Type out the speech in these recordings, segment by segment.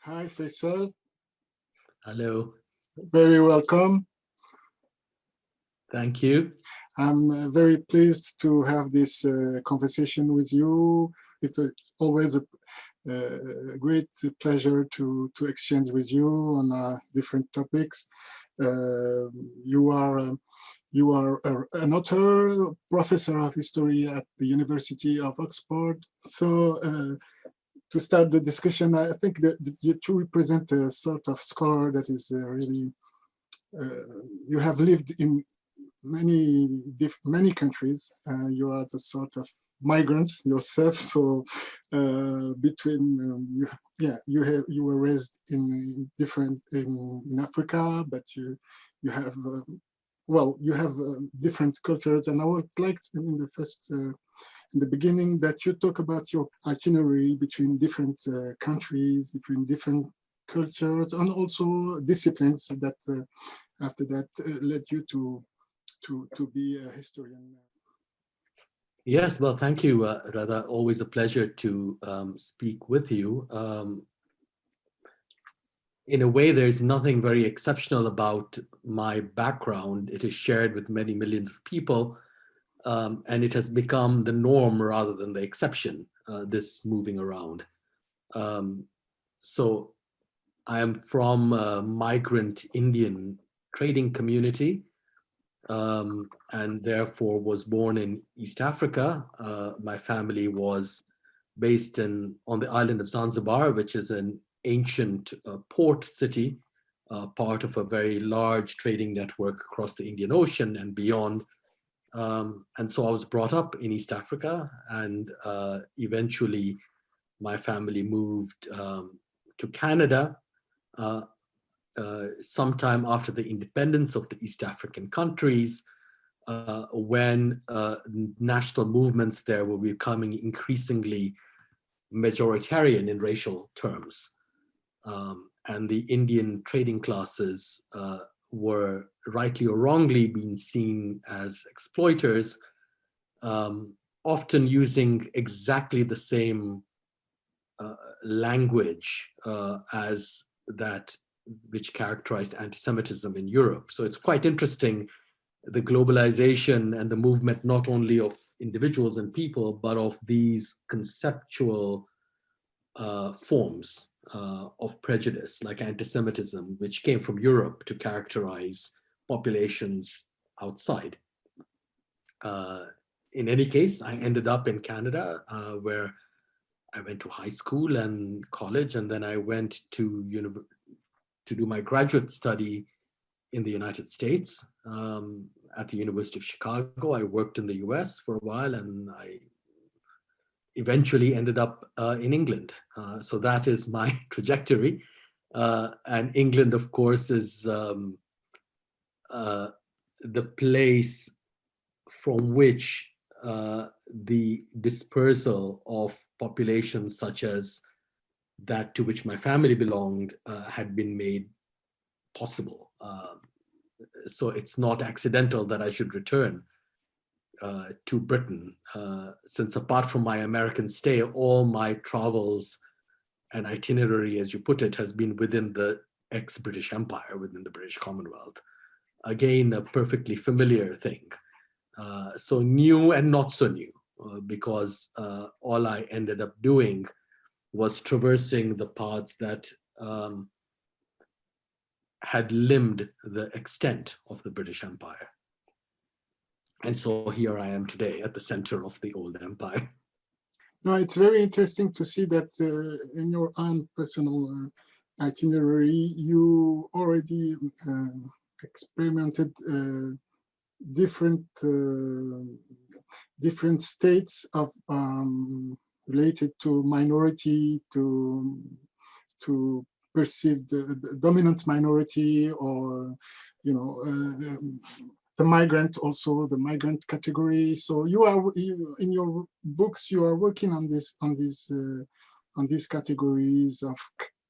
Hi, Faisal. Hello. Very welcome. Thank you. I'm very pleased to have this conversation with you. It's always a great pleasure to exchange with you on different topics. You are an author, professor of history at the University of Oxford. So to start the discussion, I think that you represent a sort of scholar that is really, you have lived in many countries. You are the sort of migrant yourself. So between you were raised in Africa, but you have you have different cultures. And I would like in the beginning that you talk about your itinerary between different countries, between different cultures, and also disciplines that after that led you to be a historian. Yes, well, thank you, Reda. Always a pleasure to speak with you. In a way, there's nothing very exceptional about my background. It is shared with many millions of people, and it has become the norm rather than the exception, this moving around. So I am from a migrant Indian trading community, and therefore was born in East Africa. My family was based on the island of Zanzibar, which is an ancient port city, part of a very large trading network across the Indian Ocean and beyond. And so I was brought up in East Africa, and eventually my family moved to Canada sometime after the independence of the East African countries, when national movements there were becoming increasingly majoritarian in racial terms. And the Indian trading classes were rightly or wrongly being seen as exploiters, often using exactly the same language as that which characterized anti-Semitism in Europe. So it's quite interesting, the globalization and the movement not only of individuals and people, but of these conceptual forms of prejudice, like anti-Semitism, which came from Europe to characterize populations outside. In any case, I ended up in Canada, where I went to high school and college, and then I went to do my graduate study in the United States at the University of Chicago. I worked in the US for a while, and I eventually ended up in England. So that is my trajectory. And England, of course, is the place from which the dispersal of populations such as that to which my family belonged had been made possible. So it's not accidental that I should return to Britain, since apart from my American stay, all my travels and itinerary, as you put it, has been within the ex-British Empire, within the British Commonwealth. Again, a perfectly familiar thing. So new and not so new, because all I ended up doing was traversing the paths that had limbed the extent of the British Empire. And so here I am today at the center of the old empire. No, it's very interesting to see that in your own personal itinerary, you already experimented different states of related to minority, to perceived the dominant minority, or the migrant, also the migrant category. So in your books, you are working on these categories of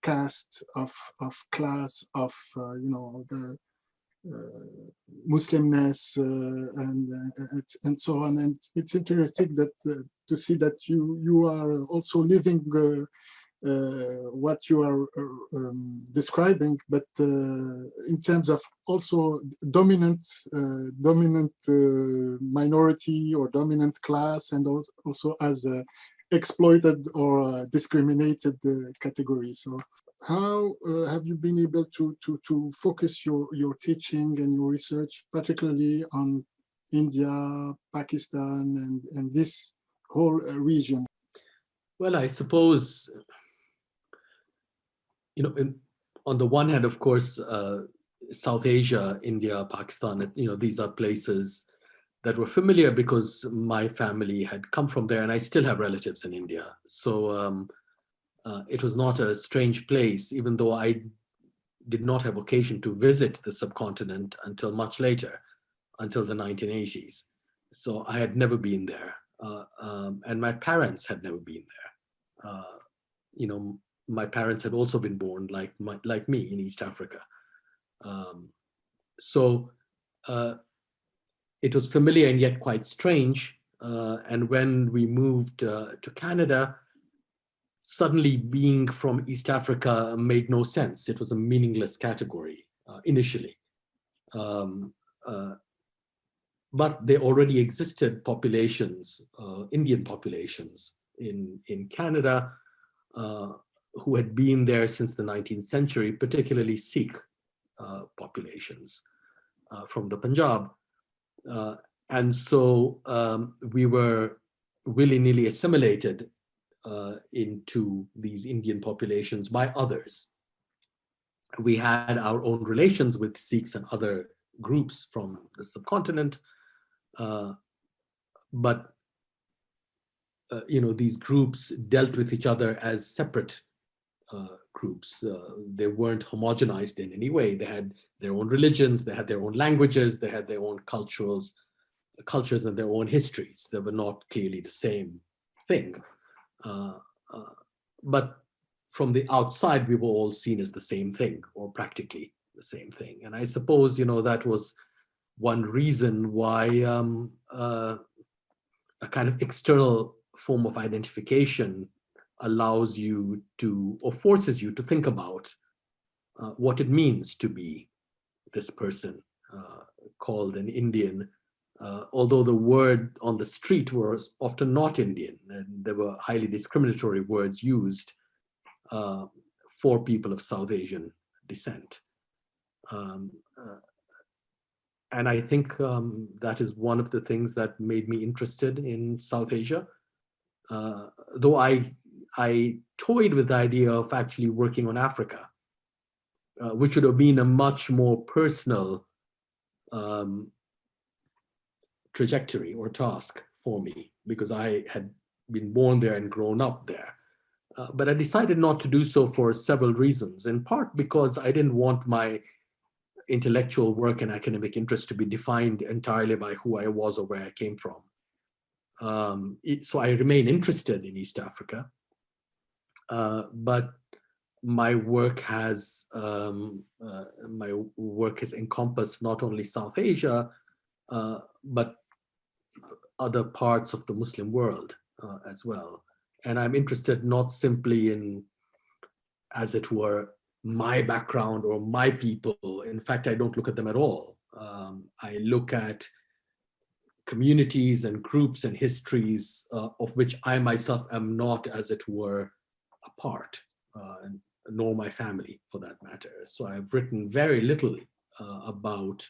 caste, of class, of the Muslimness, and so on. And it's interesting that to see that you are also living what you are describing, but in terms of also dominant minority or dominant class, and also as exploited or discriminated category. So how have you been able to focus your teaching and your research, particularly on India, Pakistan, and this whole region? Well, I suppose, on the one hand, of course, South Asia, India, Pakistan, these are places that were familiar because my family had come from there, and I still have relatives in India. So it was not a strange place, even though I did not have occasion to visit the subcontinent until much later, until the 1980s. So I had never been there, and my parents had never been there. My parents had also been born like me in East Africa. So it was familiar and yet quite strange. And when we moved to Canada, suddenly being from East Africa made no sense. It was a meaningless category initially. But there already existed populations, Indian populations in Canada, who had been there since the 19th century, particularly Sikh populations from the Punjab. And so we were willy-nilly assimilated into these Indian populations by others. We had our own relations with Sikhs and other groups from the subcontinent, but these groups dealt with each other as separate groups. They weren't homogenized in any way. They had their own religions, they had their own languages, they had their own cultures and their own histories. They were not clearly the same thing. But from the outside, we were all seen as the same thing, or practically the same thing. And I suppose, that was one reason why a kind of external form of identification allows you to, or forces you to think about what it means to be this person called an Indian, although the word on the street was often not Indian, and there were highly discriminatory words used for people of South Asian descent. And I think that is one of the things that made me interested in South Asia. Though I toyed with the idea of actually working on Africa, which would have been a much more personal trajectory or task for me, because I had been born there and grown up there. But I decided not to do so for several reasons, in part because I didn't want my intellectual work and academic interest to be defined entirely by who I was or where I came from. So I remain interested in East Africa, but my work has encompassed not only South Asia, but other parts of the Muslim world as well. And I'm interested not simply in, as it were, my background or my people. In fact, I don't look at them at all. I look at communities and groups and histories of which I myself am not, as it were, a part, nor my family for that matter. So I've written very little about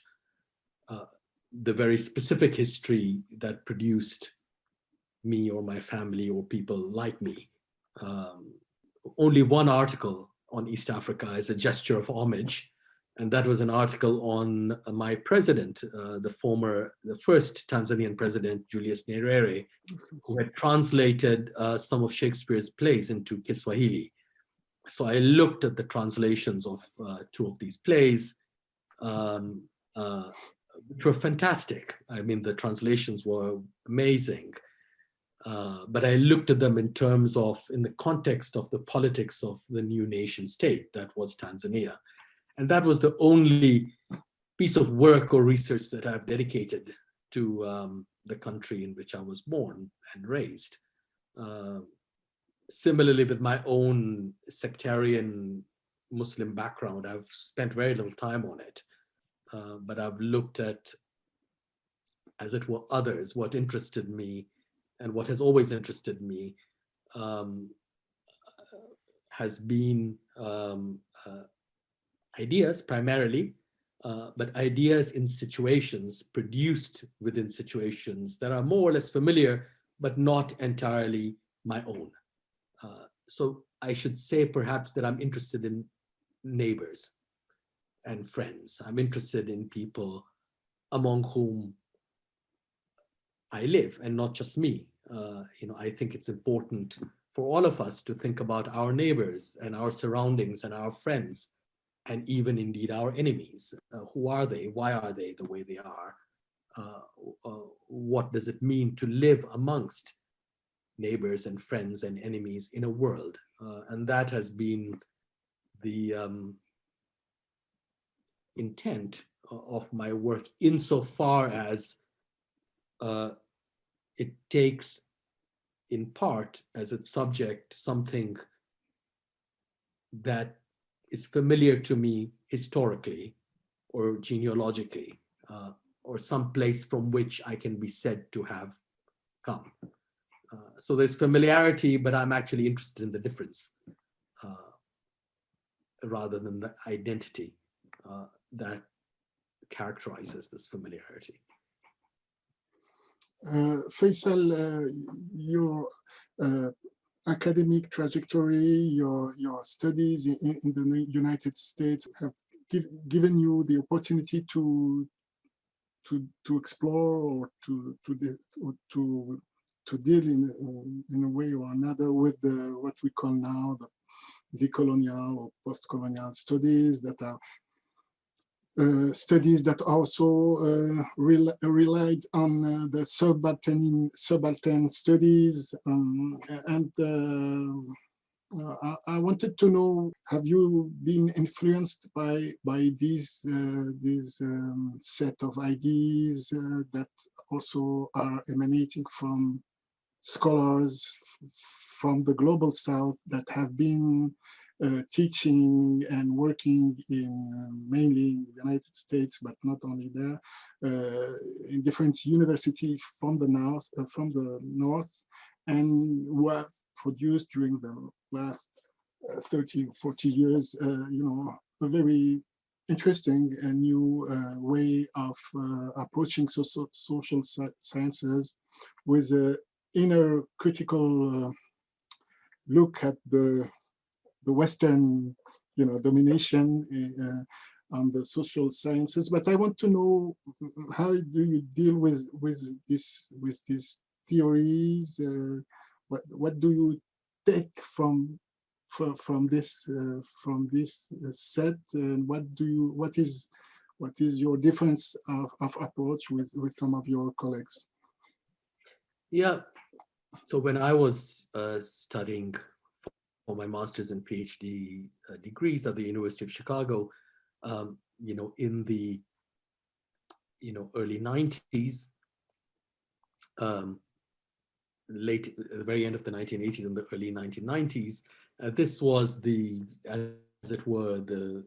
the very specific history that produced me or my family or people like me. Only one article on East Africa is a gesture of homage, and that was an article on my president, the first Tanzanian president, Julius Nyerere, who had translated some of Shakespeare's plays into Kiswahili. So I looked at the translations of two of these plays, which were fantastic. I mean, the translations were amazing. But I looked at them in the context of the politics of the new nation state that was Tanzania. And that was the only piece of work or research that I've dedicated to the country in which I was born and raised. similarly, with my own sectarian Muslim background, I've spent very little time on it, but I've looked at, as it were, others, what interested me, and what has always interested me um, has been ideas primarily, but ideas in situations, produced within situations that are more or less familiar, but not entirely my own. So I should say perhaps that I'm interested in neighbors and friends. I'm interested in people among whom I live, and not just me. I think it's important for all of us to think about our neighbors and our surroundings and our friends, and even indeed our enemies. Who are they? Why are they the way they are? What does it mean to live amongst neighbors and friends and enemies in a world? And that has been the intent of my work, insofar as it takes in part as its subject something that is familiar to me historically or genealogically, or some place from which I can be said to have come. So there's familiarity, but I'm actually interested in the difference rather than the identity that characterizes this familiarity. Faisal, your academic trajectory, your studies in the United States have given you the opportunity to explore or to deal in a way or another with what we call now the decolonial or post-colonial studies that are studies that also relied on the subaltern studies, and I wanted to know: have you been influenced by these set of ideas that also are emanating from scholars from the global South that have been teaching and working in mainly in the United States, but not only there, in different universities from the north, and who have produced during the last 30, 40 years, a very interesting and new way of approaching social sciences with an inner critical look at the Western, domination on the social sciences. But I want to know, how do you deal with these theories? What do you take from this set, and what is your difference of approach with some of your colleagues? Yeah. So when I was studying for my master's and PhD degrees at the University of Chicago, in the early 90s, the very end of the 1980s and the early 1990s, this was as it were, the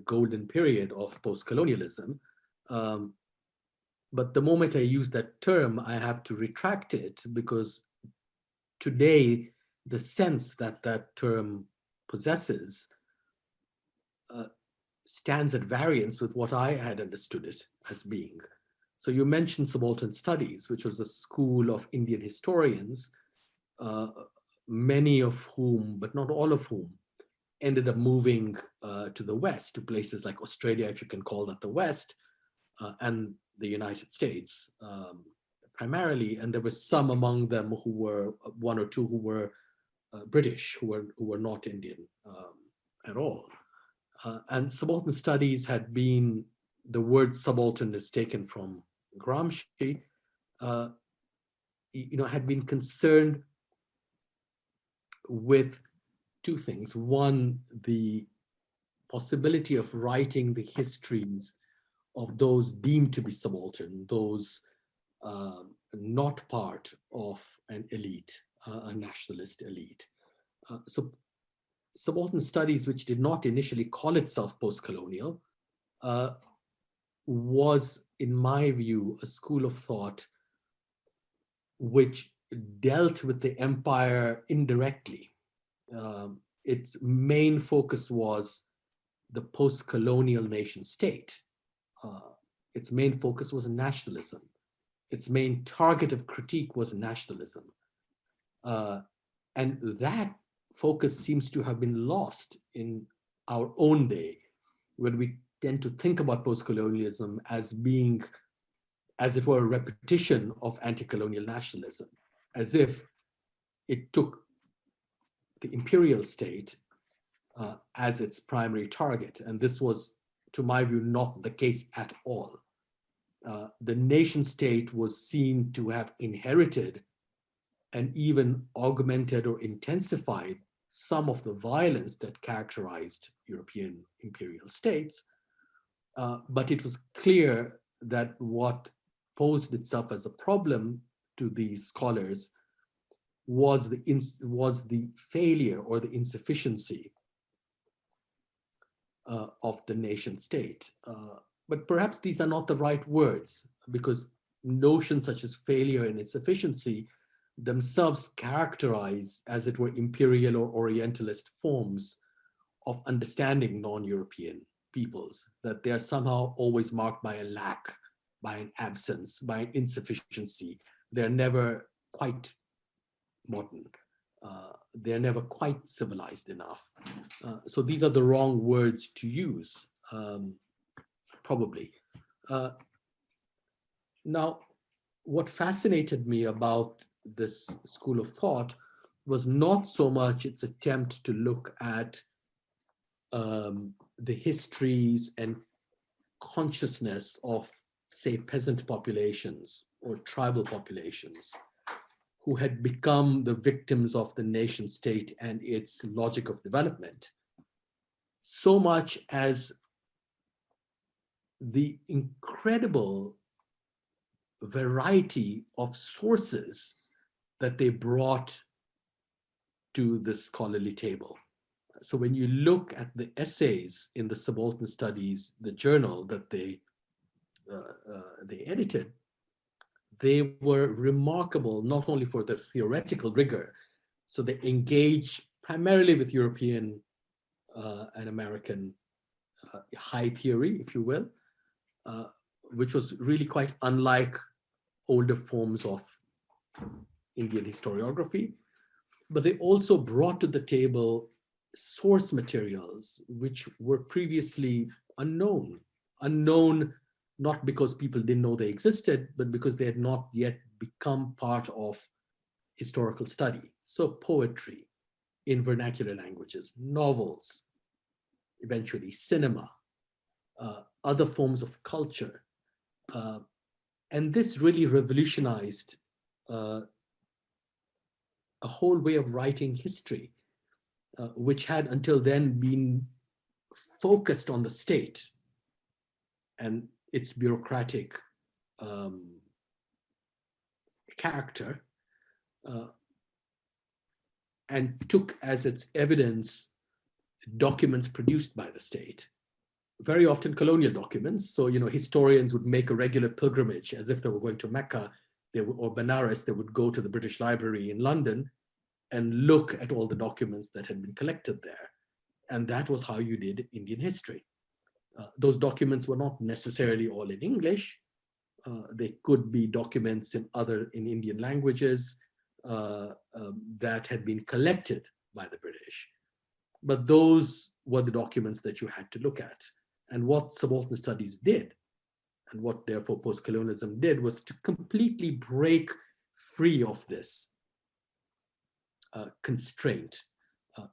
golden period of post-colonialism. But the moment I use that term, I have to retract it, because today the sense that that term possesses stands at variance with what I had understood it as being. So you mentioned subaltern studies, which was a school of Indian historians, many of whom, but not all of whom, ended up moving to the West, to places like Australia, if you can call that the West, and the United States primarily. And there were some among them who were, one or two who were British, who were not Indian at all. And subaltern studies had been, the word subaltern is taken from Gramsci, had been concerned with two things. One, the possibility of writing the histories of those deemed to be subaltern, those not part of an elite, a nationalist elite. So subaltern studies, which did not initially call itself post-colonial, was, in my view, a school of thought which dealt with the empire indirectly. Its main focus was the post-colonial nation state. Its main focus was nationalism. Its main target of critique was nationalism. And that focus seems to have been lost in our own day, when we tend to think about post-colonialism as being, as it were, a repetition of anti-colonial nationalism, as if it took the imperial state as its primary target. And this was, to my view, not the case at all. The nation state was seen to have inherited and even augmented or intensified some of the violence that characterized European imperial states. But it was clear that what posed itself as a problem to these scholars was the failure or the insufficiency of the nation state. But perhaps these are not the right words, because notions such as failure and insufficiency themselves characterize, as it were, imperial or orientalist forms of understanding non-European peoples, that they are somehow always marked by a lack, by an absence, by an insufficiency. They're never quite modern. They're never quite civilized enough. So these are the wrong words to use, probably. Now, what fascinated me about this school of thought was not so much its attempt to look at the histories and consciousness of, say, peasant populations or tribal populations who had become the victims of the nation state and its logic of development, so much as the incredible variety of sources that they brought to the scholarly table. So when you look at the essays in the Subaltern Studies, the journal that they edited, they were remarkable not only for their theoretical rigor, so they engage primarily with European and American high theory, if you will, which was really quite unlike older forms of Indian historiography. But they also brought to the table source materials which were previously unknown not because people didn't know they existed, but because they had not yet become part of historical study. So poetry in vernacular languages, novels, eventually cinema, other forms of culture. And this really revolutionized a whole way of writing history, which had until then been focused on the state and its bureaucratic character, and took as its evidence documents produced by the state, very often colonial documents. So, historians would make a regular pilgrimage as if they were going to Mecca or Benares. They would go to the British Library in London and look at all the documents that had been collected there. And that was how you did Indian history. Those documents were not necessarily all in English. They could be documents in Indian languages that had been collected by the British. But those were the documents that you had to look at. And what subaltern studies did, and what therefore post-colonialism did, was to completely break free of this constraint.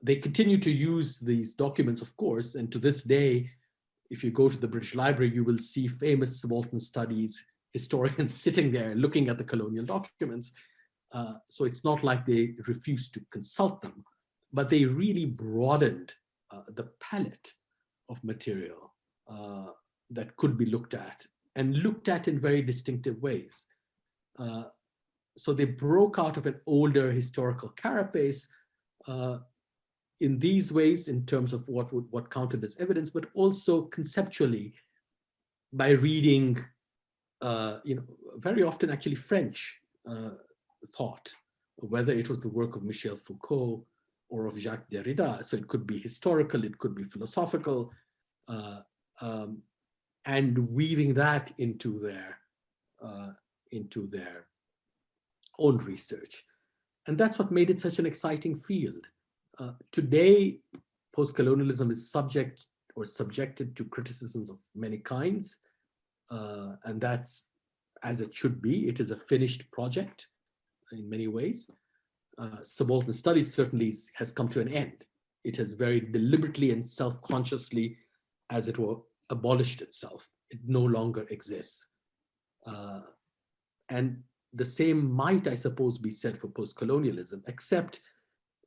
They continue to use these documents, of course, and to this day, if you go to the British Library, you will see famous subaltern studies historians sitting there looking at the colonial documents. So it's not like they refused to consult them, but they really broadened the palette of material that could be looked at, and looked at in very distinctive ways. So they broke out of an older historical carapace in these ways in terms of what counted as evidence, but also conceptually by reading, very often actually French thought, whether it was the work of Michel Foucault or of Jacques Derrida. So it could be historical, it could be philosophical, and weaving that into their own research. And that's what made it such an exciting field. Today, post-colonialism is subjected to criticisms of many kinds, and that's as it should be. It is a finished project in many ways. Subaltern studies certainly has come to an end. It has very deliberately and self-consciously, as it were, abolished itself. It no longer exists. And the same might, I suppose, be said for post-colonialism, except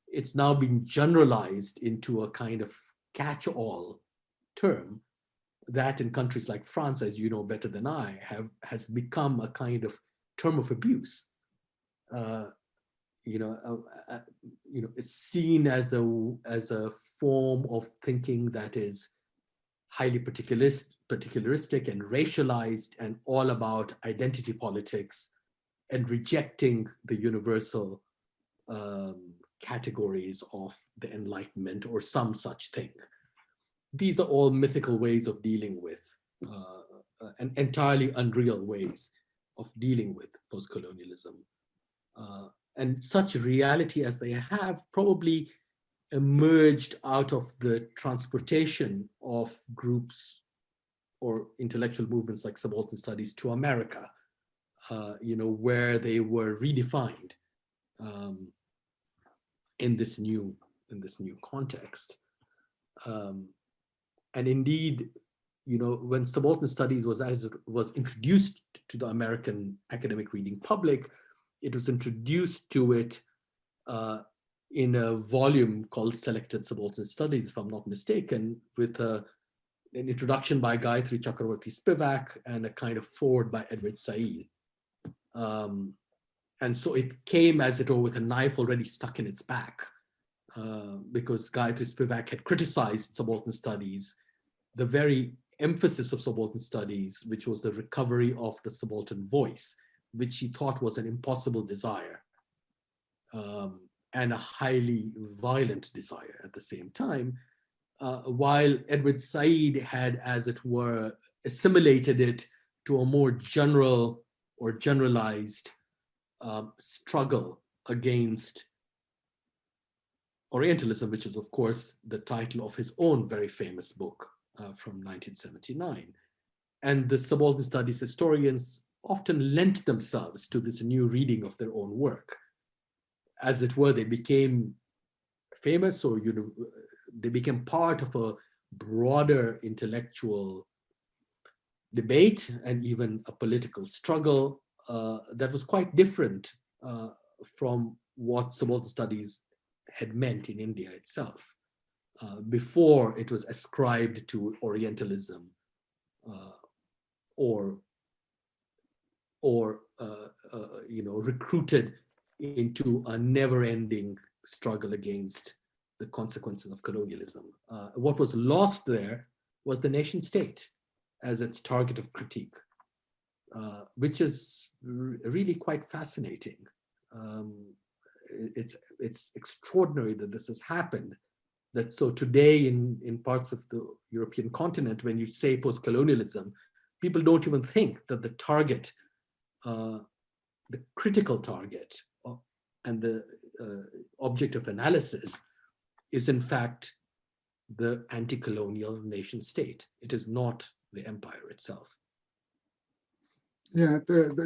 it's now been generalized into a kind of catch-all term that in countries like France, as you know better than I, has become a kind of term of abuse. Is seen as a form of thinking that is highly particularistic and racialized and all about identity politics and rejecting the universal categories of the Enlightenment or some such thing. These are all mythical ways of dealing with, and entirely unreal ways of dealing with post-colonialism. And such reality as they have probably emerged out of the transportation of groups or intellectual movements like subaltern studies to America, where they were redefined in this new context. And indeed, when subaltern studies was introduced to the American academic reading public, it was introduced to it in a volume called Selected Subaltern Studies, if I'm not mistaken, with an introduction by Gayatri Chakravarti Spivak and a kind of foreword by Edward Said. And so it came, as it were, with a knife already stuck in its back, because Gayatri Spivak had criticized subaltern studies, the very emphasis of subaltern studies, which was the recovery of the subaltern voice, which she thought was an impossible desire, and a highly violent desire at the same time, while Edward Said had, as it were, assimilated it to a more general or generalized struggle against Orientalism, which is, of course, the title of his own very famous book from 1979. And the subaltern studies historians often lent themselves to this new reading of their own work. As it were, they became famous, or they became part of a broader intellectual debate and even a political struggle that was quite different from what subaltern studies had meant in India itself, before it was ascribed to Orientalism or recruited into a never-ending struggle against the consequences of colonialism. What was lost there was the nation state as its target of critique, which is really quite fascinating. It's extraordinary that this has happened. That so today in parts of the European continent, when you say post-colonialism, people don't even think that the target, the critical target, and the object of analysis is in fact the anti-colonial nation state. It is not the empire itself. Yeah,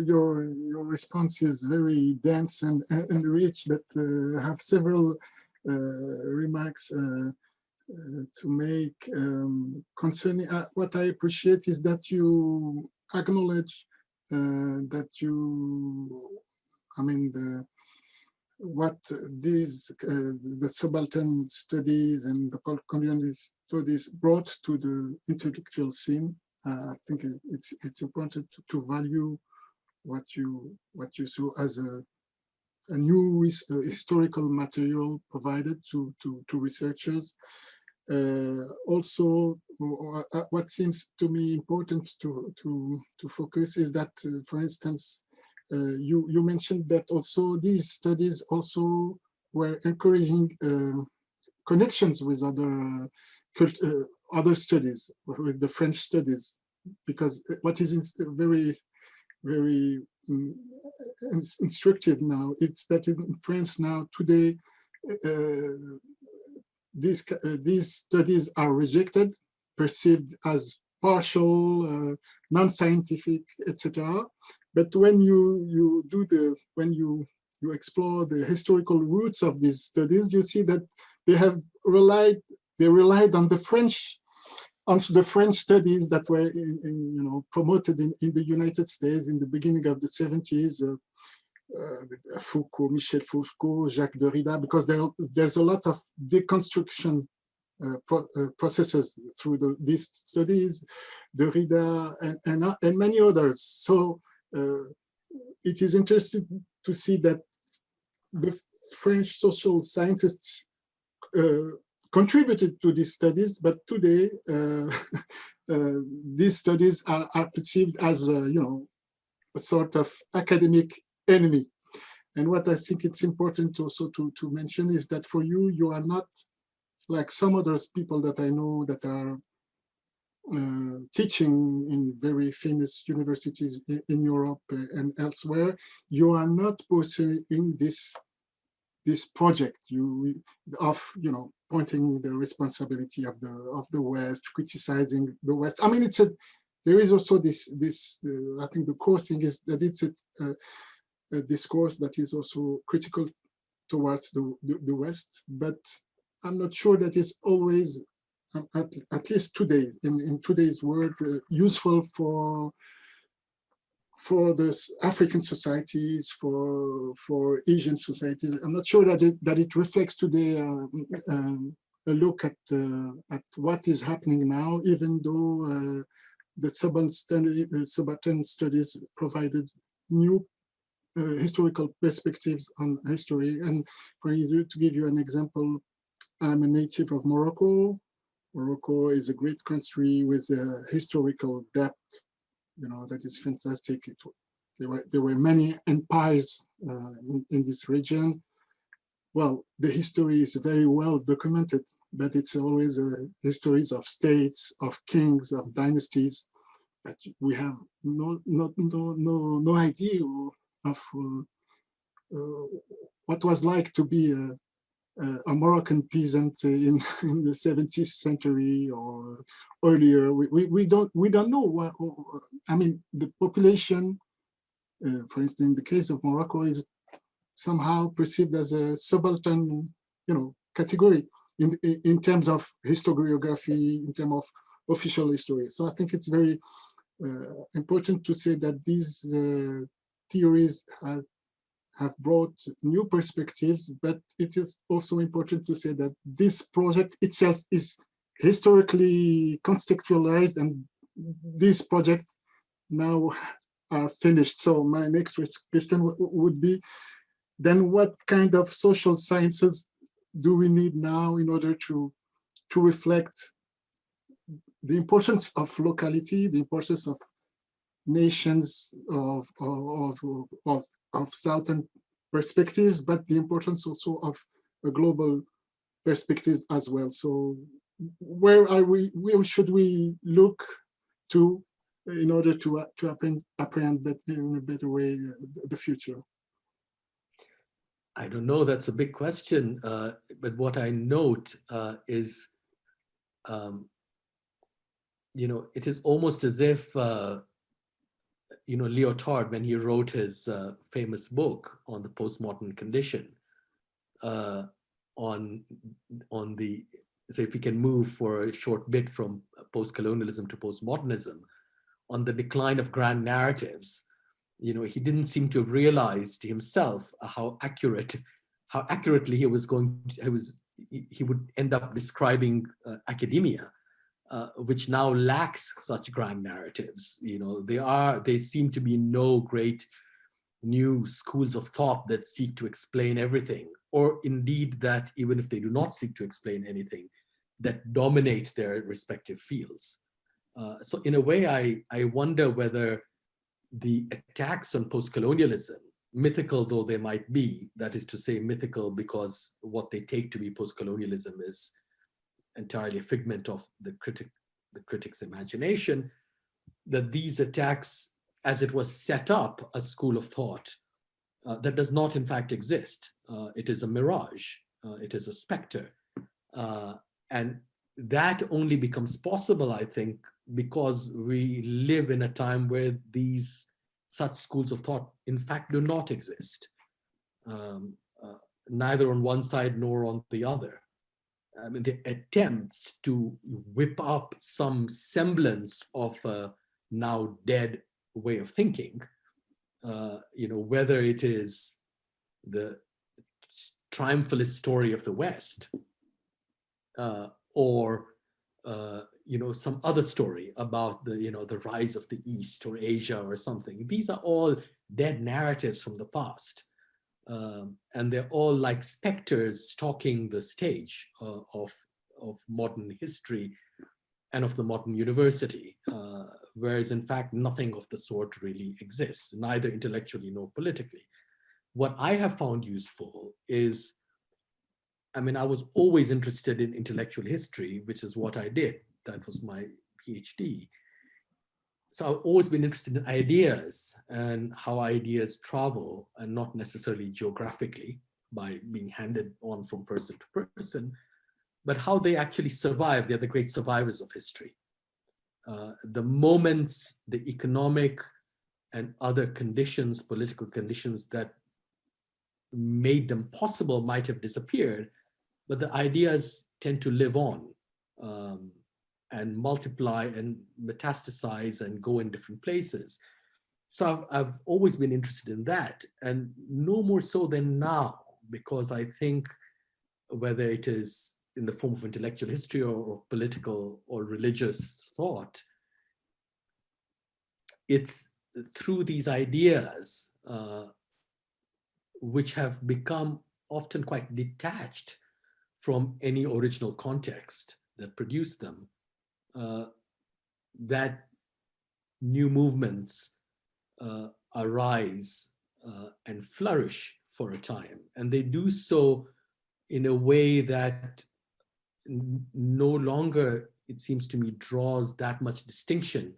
your response is very dense and rich, but I have several remarks to make concerning what I appreciate is that you acknowledge that what these the subaltern studies and the post-colonialist studies brought to the intellectual scene. I think it's important to value what you saw as a new historical material provided to researchers. Also, what seems to me important to focus is that, for instance, you mentioned that also these studies also were encouraging connections with other studies, with the French studies, because what is very, very instructive now, it's that in France now today, these studies are rejected, perceived as partial, non-scientific, etc. But when you explore the historical roots of these studies, you see that they relied on the French studies that were promoted in the United States in the beginning of the 70s. Foucault, Michel Foucault, Jacques Derrida, because there's a lot of deconstruction processes through these studies, Derrida and many others. So it is interesting to see that the French social scientists contributed to these studies, but today these studies are perceived as a sort of academic enemy. And what I think it's important also to mention is that for you, you are not like some other people that I know that are teaching in very famous universities in Europe and elsewhere. You are not pursuing this project of pointing the responsibility of the West, criticizing the West. I mean, there is also this I think the core thing is that it's a discourse that is also critical towards the West, but I'm not sure that it's always, at least today, in today's world, useful for the African societies, for Asian societies. I'm not sure that it reflects today a look at what is happening now, even though the subaltern studies provided new historical perspectives on history. And for you, to give you an example, I'm a native of Morocco. Morocco is a great country with a historical depth, that is fantastic. There were many empires in this region. Well, the history is very well documented, but it's always histories of states, of kings, of dynasties, but we have no idea of what was like to be a Moroccan peasant in the 17th century or earlier. We don't know what. I mean, the population, for instance, in the case of Morocco, is somehow perceived as a subaltern, category in terms of historiography, in terms of official history. So I think it's very important to say that these theories have brought new perspectives, but it is also important to say that this project itself is historically contextualized, and this project now are finished. So my next question would be, then what kind of social sciences do we need now in order to reflect the importance of locality, the importance of nations, of southern perspectives, but the importance also of a global perspective as well. So where should we look to in order to apprehend in a better way the future? I don't know, that's a big question, but what I note is, it is almost as if Lyotard, when he wrote his famous book on the postmodern condition, so if we can move for a short bit from post-colonialism to postmodernism, on the decline of grand narratives, he didn't seem to have realized himself how accurately he would end up describing academia, which now lacks such grand narratives. They seem to be no great new schools of thought that seek to explain everything, or indeed that even if they do not seek to explain anything, that dominate their respective fields. So in a way, I wonder whether the attacks on post-colonialism, mythical though they might be, that is to say mythical because what they take to be post-colonialism is entirely a figment of the critic's imagination, that these attacks, as it was set up, a school of thought that does not in fact exist. It is a mirage, it is a specter. And that only becomes possible, I think, because we live in a time where these such schools of thought in fact do not exist, neither on one side nor on the other. I mean, the attempts to whip up some semblance of a now dead way of thinking, whether it is the triumphalist story of the West, or some other story about the rise of the East or Asia or something. These are all dead narratives from the past, and they're all like specters stalking the stage of modern history and of the modern university, whereas in fact nothing of the sort really exists, neither intellectually nor politically. What I have found useful is, I mean, I was always interested in intellectual history, which is what I did. That was my PhD. So I've always been interested in ideas and how ideas travel, and not necessarily geographically by being handed on from person to person, but how they actually survive. They're the great survivors of history. The moments, the economic and other conditions, political conditions that made them possible might have disappeared, but the ideas tend to live on and multiply and metastasize and go in different places. So I've always been interested in that, and no more so than now, because I think whether it is in the form of intellectual history or political or religious thought, it's through these ideas which have become often quite detached from any original context that produced them, that new movements arise and flourish for a time. And they do so in a way that no longer, it seems to me, draws that much distinction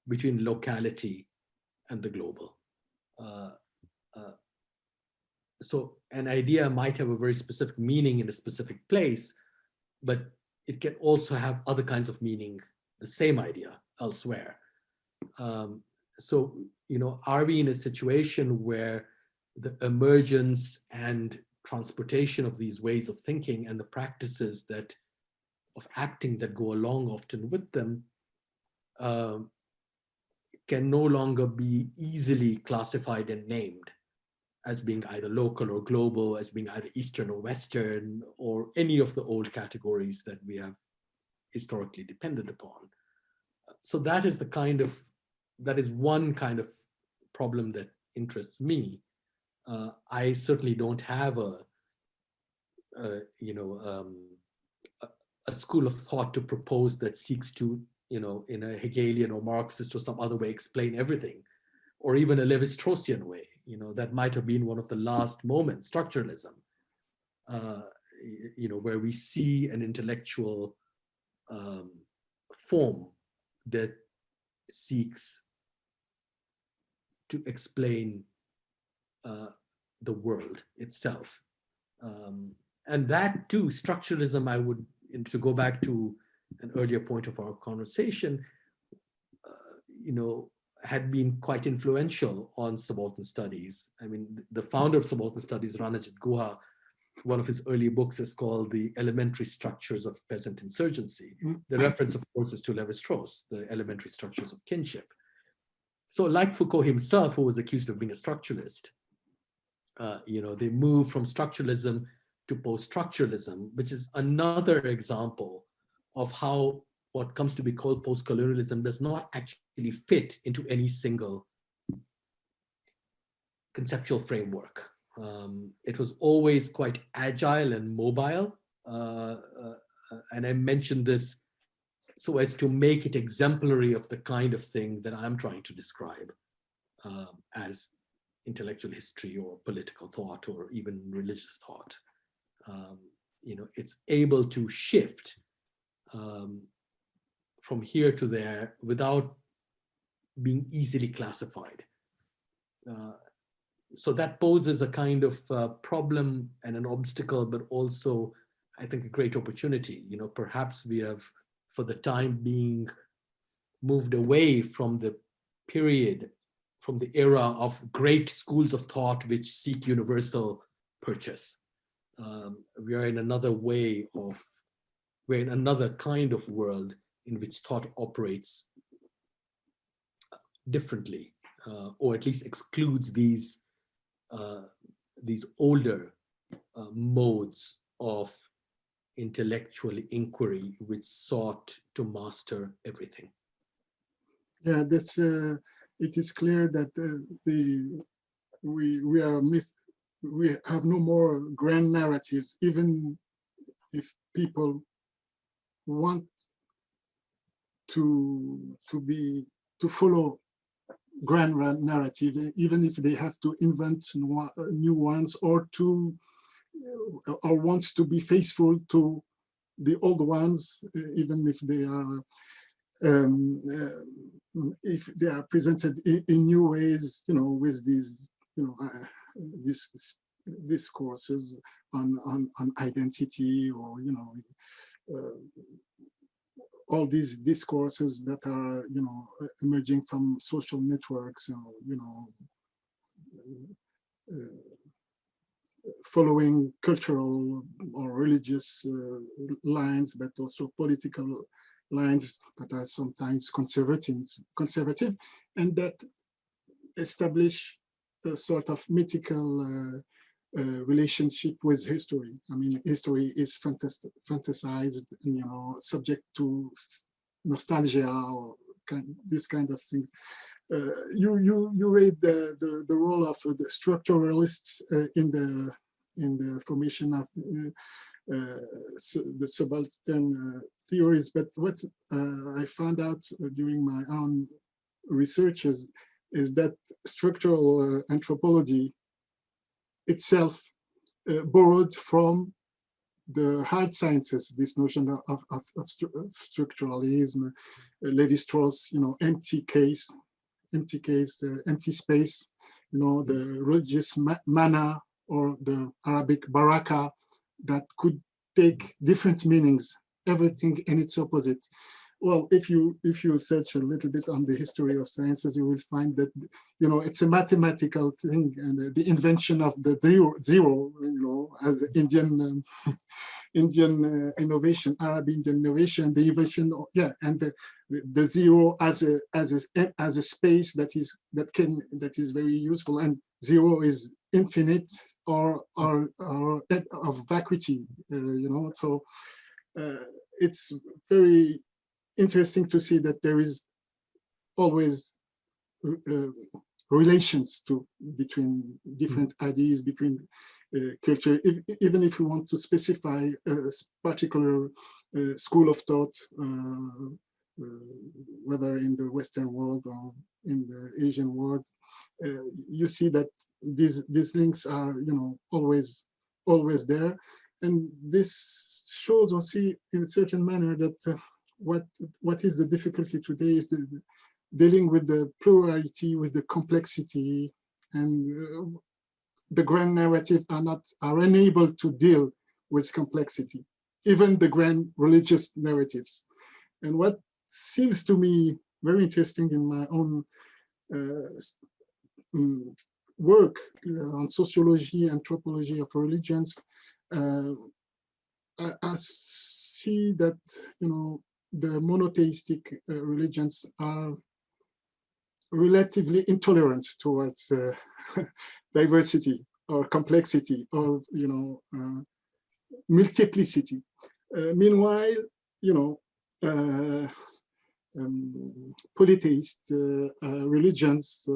between locality and the global. So an idea might have a very specific meaning in a specific place, but it can also have other kinds of meaning, the same idea elsewhere. So, are we in a situation where the emergence and transportation of these ways of thinking and the practices of acting that go along often with them can no longer be easily classified and named as being either local or global, as being either Eastern or Western, or any of the old categories that we have historically depended upon. So that is one kind of problem that interests me. I certainly don't have a school of thought to propose that seeks to, in a Hegelian or Marxist or some other way, explain everything, or even a Levi-Straussian way. That might have been one of the last moments, structuralism, where we see an intellectual form that seeks to explain the world itself. And that too, structuralism, to go back to an earlier point of our conversation, had been quite influential on subaltern studies. I mean, the founder of subaltern studies, Ranajit Guha, one of his early books is called The Elementary Structures of Peasant Insurgency. The reference, of course, is to Levi-Strauss, The Elementary Structures of Kinship. So like Foucault himself, who was accused of being a structuralist, they move from structuralism to post-structuralism, which is another example of how what comes to be called post-colonialism does not actually fit into any single conceptual framework. It was always quite agile and mobile. And I mentioned this so as to make it exemplary of the kind of thing that I'm trying to describe as intellectual history or political thought or even religious thought. It's able to shift from here to there without being easily classified. So that poses a kind of problem and an obstacle, but also, I think, a great opportunity. Perhaps we have, for the time being, moved away from the period, from the era of great schools of thought which seek universal purchase. We are in another way of, we're in another kind of world in which thought operates differently, or at least excludes these older modes of intellectual inquiry which sought to master everything. Yeah, that's it is clear that we have no more grand narratives, even if people want to follow grand narrative, even if they have to invent new ones, or want to be faithful to the old ones, even if they are presented in new ways, with these, discourses on identity, or all these discourses that are emerging from social networks, following cultural or religious lines, but also political lines that are sometimes conservative, and that establish a sort of mythical relationship with history. I mean, history is fantasized, subject to nostalgia or this kind of things. You read the role of the structuralists in the formation of the subaltern theories, but what I found out during my own researches is that structural anthropology itself borrowed from the hard sciences, this notion of structuralism, Levi-Strauss, empty space, the religious manna, or the Arabic baraka, that could take different meanings, everything and its opposite. Well, if you search a little bit on the history of sciences, you will find that it's a mathematical thing, and the invention of the zero, as Indian innovation, Arab Indian innovation, the invention, and the zero as a space that is very useful, and zero is infinite or of vacuity, So it's very interesting to see that there is always relations between different ideas, between culture, even if you want to specify a particular school of thought, whether in the Western world or in the Asian world, you see that these links are, always there, and this shows or see in a certain manner that what is the difficulty today is dealing with the plurality, with the complexity, and the grand narrative are unable to deal with complexity, even the grand religious narratives. And what seems to me very interesting in my own work on sociology, anthropology of religions, I see that the monotheistic religions are relatively intolerant towards diversity or complexity or multiplicity. Meanwhile, polytheist religions,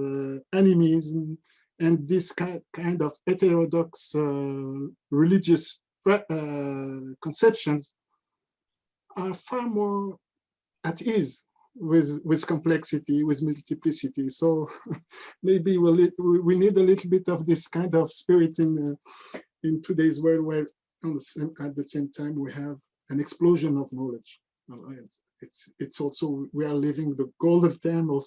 animism, and this kind of heterodox religious conceptions are far more at ease with complexity, with multiplicity. So maybe we need a little bit of this kind of spirit in today's world, where at the same time we have an explosion of knowledge. It's also, we are living the golden time of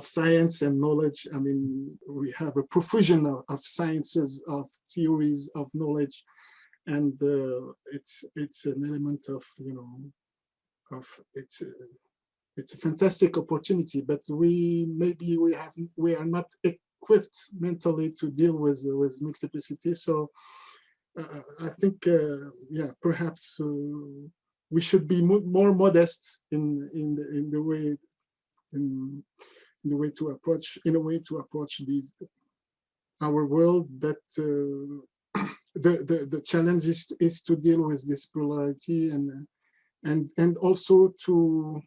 science and knowledge. I mean, we have a profusion of sciences, of theories, of knowledge, and it's an element of, you know, it's a fantastic opportunity, but we are not equipped mentally to deal with multiplicity. So I think, yeah, perhaps we should be more modest in the way to approach these our world. That the challenge is to deal with this plurality and also to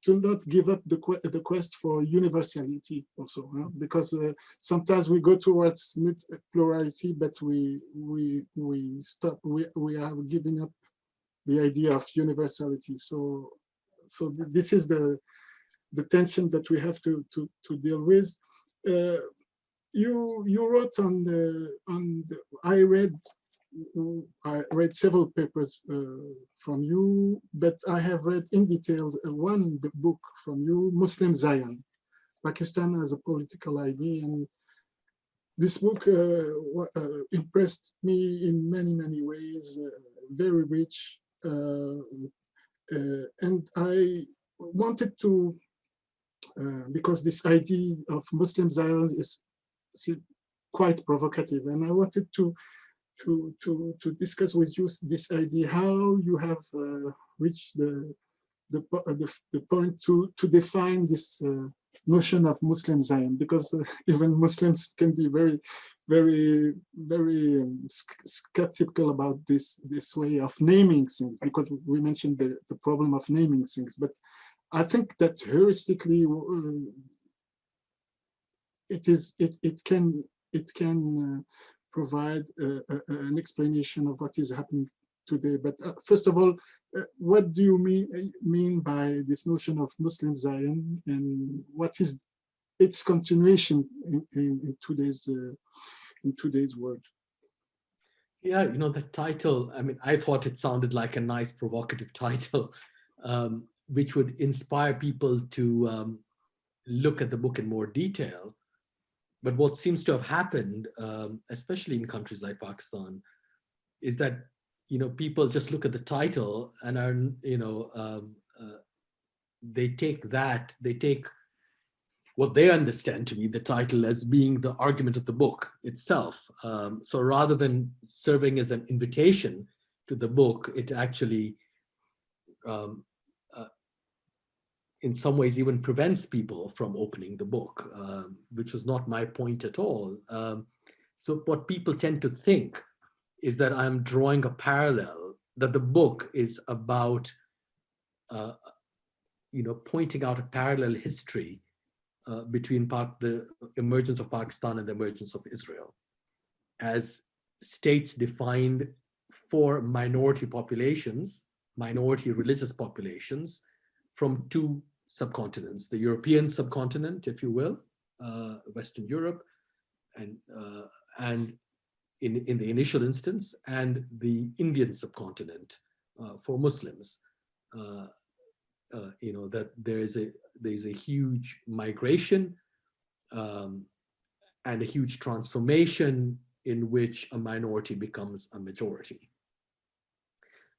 not give up the quest for universality also, huh? Because sometimes we go towards plurality, but we stop. We are giving up the idea of universality. So this is the tension that we have to deal with. You wrote I read several papers from you, but I have read in detail one book from you, Muslim Zion, Pakistan as a Political ID. And this book impressed me in many ways, very rich. And I wanted to, because this idea of Muslim Zion is quite provocative, and I wanted to discuss with you this idea, how you have reached the point to define this notion of Muslim Zion, because even Muslims can be very skeptical about this way of naming things, because we mentioned the problem of naming things. But I think that heuristically it can provide an explanation of what is happening today. But first of all, what do you mean by this notion of Muslim Zion, and what is its continuation in today's world? Yeah, you know, the title, I mean, I thought it sounded like a nice provocative title, which would inspire people to look at the book in more detail. But what seems to have happened, especially in countries like Pakistan, is that, you know, people just look at the title and are, you know, they take what they understand to be the title as being the argument of the book itself. So rather than serving as an invitation to the book, it actually, in some ways, even prevents people from opening the book, which was not my point at all. So what people tend to think is that I'm drawing a parallel, that the book is about, you know, pointing out a parallel history between the emergence of Pakistan and the emergence of Israel as states defined for minority populations, minority religious populations from two subcontinents, the European subcontinent, if you will, Western Europe, and in the initial instance, and the Indian subcontinent for Muslims. You know, that there's a huge migration and a huge transformation in which a minority becomes a majority.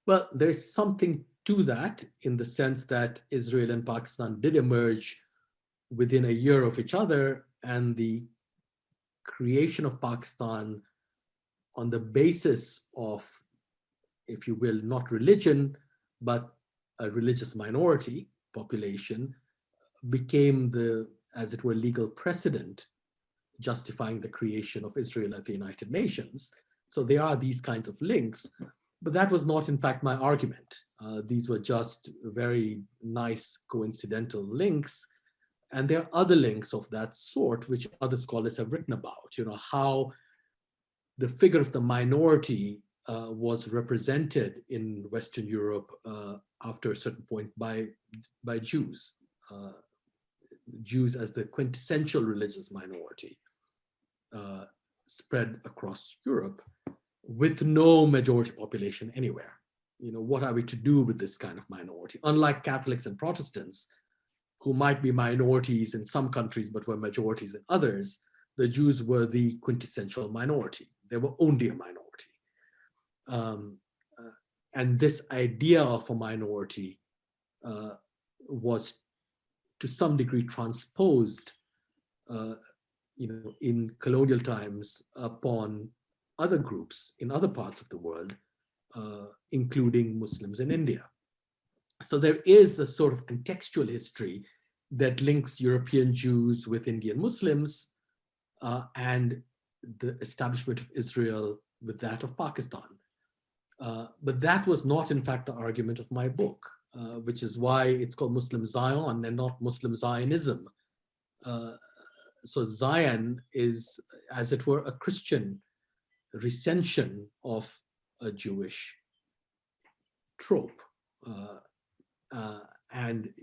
Well, there's something to that, in the sense that Israel and Pakistan did emerge within a year of each other, and the creation of Pakistan on the basis of, if you will, not religion, but a religious minority population, became the, as it were, legal precedent justifying the creation of Israel at the United Nations. So there are these kinds of links, but that was not, in fact, my argument. These were just very nice coincidental links. And there are other links of that sort, which other scholars have written about, how the figure of the minority was represented in Western Europe after a certain point by Jews. Jews as the quintessential religious minority spread across Europe with no majority population anywhere. What are we to do with this kind of minority? Unlike Catholics and Protestants, who might be minorities in some countries but were majorities in others, the Jews were the quintessential minority. They were only a minority. And this idea of a minority was to some degree transposed in colonial times upon other groups in other parts of the world, including Muslims in India. So there is a sort of contextual history that links European Jews with Indian Muslims and the establishment of Israel with that of Pakistan. But that was not, in fact, the argument of my book, which is why it's called Muslim Zion and not Muslim Zionism. So Zion is, as it were, a Christian recension of a Jewish trope. And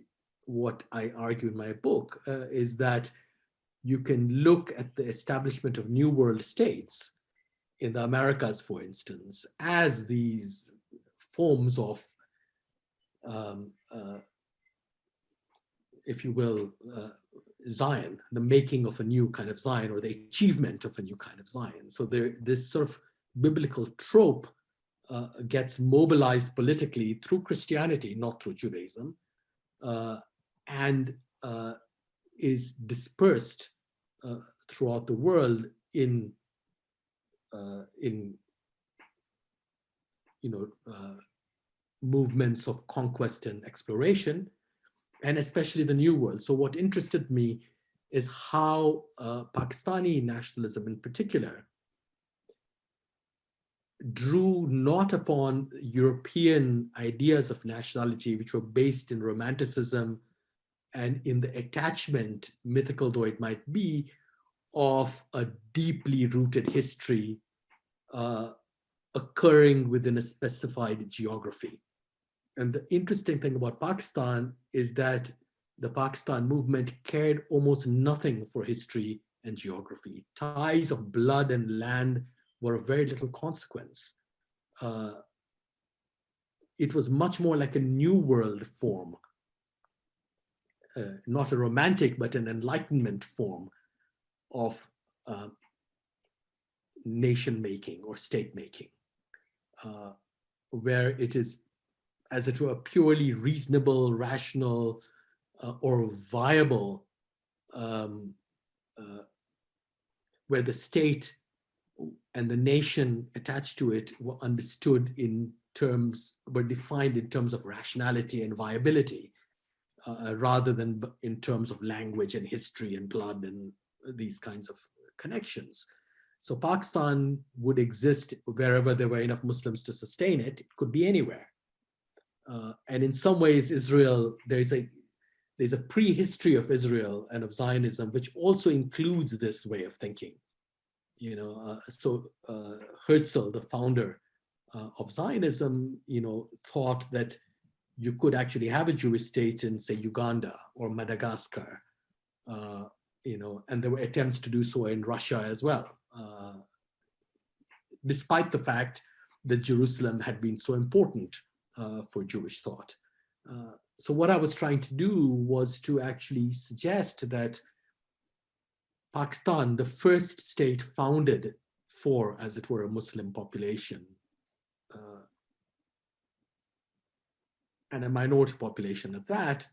what I argue in my book is that you can look at the establishment of New World states in the Americas, for instance, as these forms of, if you will, Zion, the making of a new kind of Zion, or the achievement of a new kind of Zion. So this sort of biblical trope gets mobilized politically through Christianity, not through Judaism, and is dispersed throughout the world in movements of conquest and exploration, and especially the New World. So what interested me is how Pakistani nationalism in particular drew not upon European ideas of nationality, which were based in romanticism and in the attachment, mythical though it might be, of a deeply rooted history occurring within a specified geography. And the interesting thing about Pakistan is that the Pakistan movement cared almost nothing for history and geography. Ties of blood and land were of very little consequence. It was much more like a New World form, not a romantic, but an Enlightenment form of nation making or state making, where it is, as it were, a purely reasonable, rational, or viable, where the state and the nation attached to it were understood in terms, were defined in terms of rationality and viability, rather than in terms of language and history and blood and these kinds of connections. So Pakistan would exist wherever there were enough Muslims to sustain it. It could be anywhere. And in some ways, Israel, there's a prehistory of Israel and of Zionism, which also includes this way of thinking. So Herzl, the founder of Zionism, thought that you could actually have a Jewish state in, say, Uganda or Madagascar, and there were attempts to do so in Russia as well, despite the fact that Jerusalem had been so important for Jewish thought. So what I was trying to do was to actually suggest that Pakistan, the first state founded for, as it were, a Muslim population, and a minority population at that,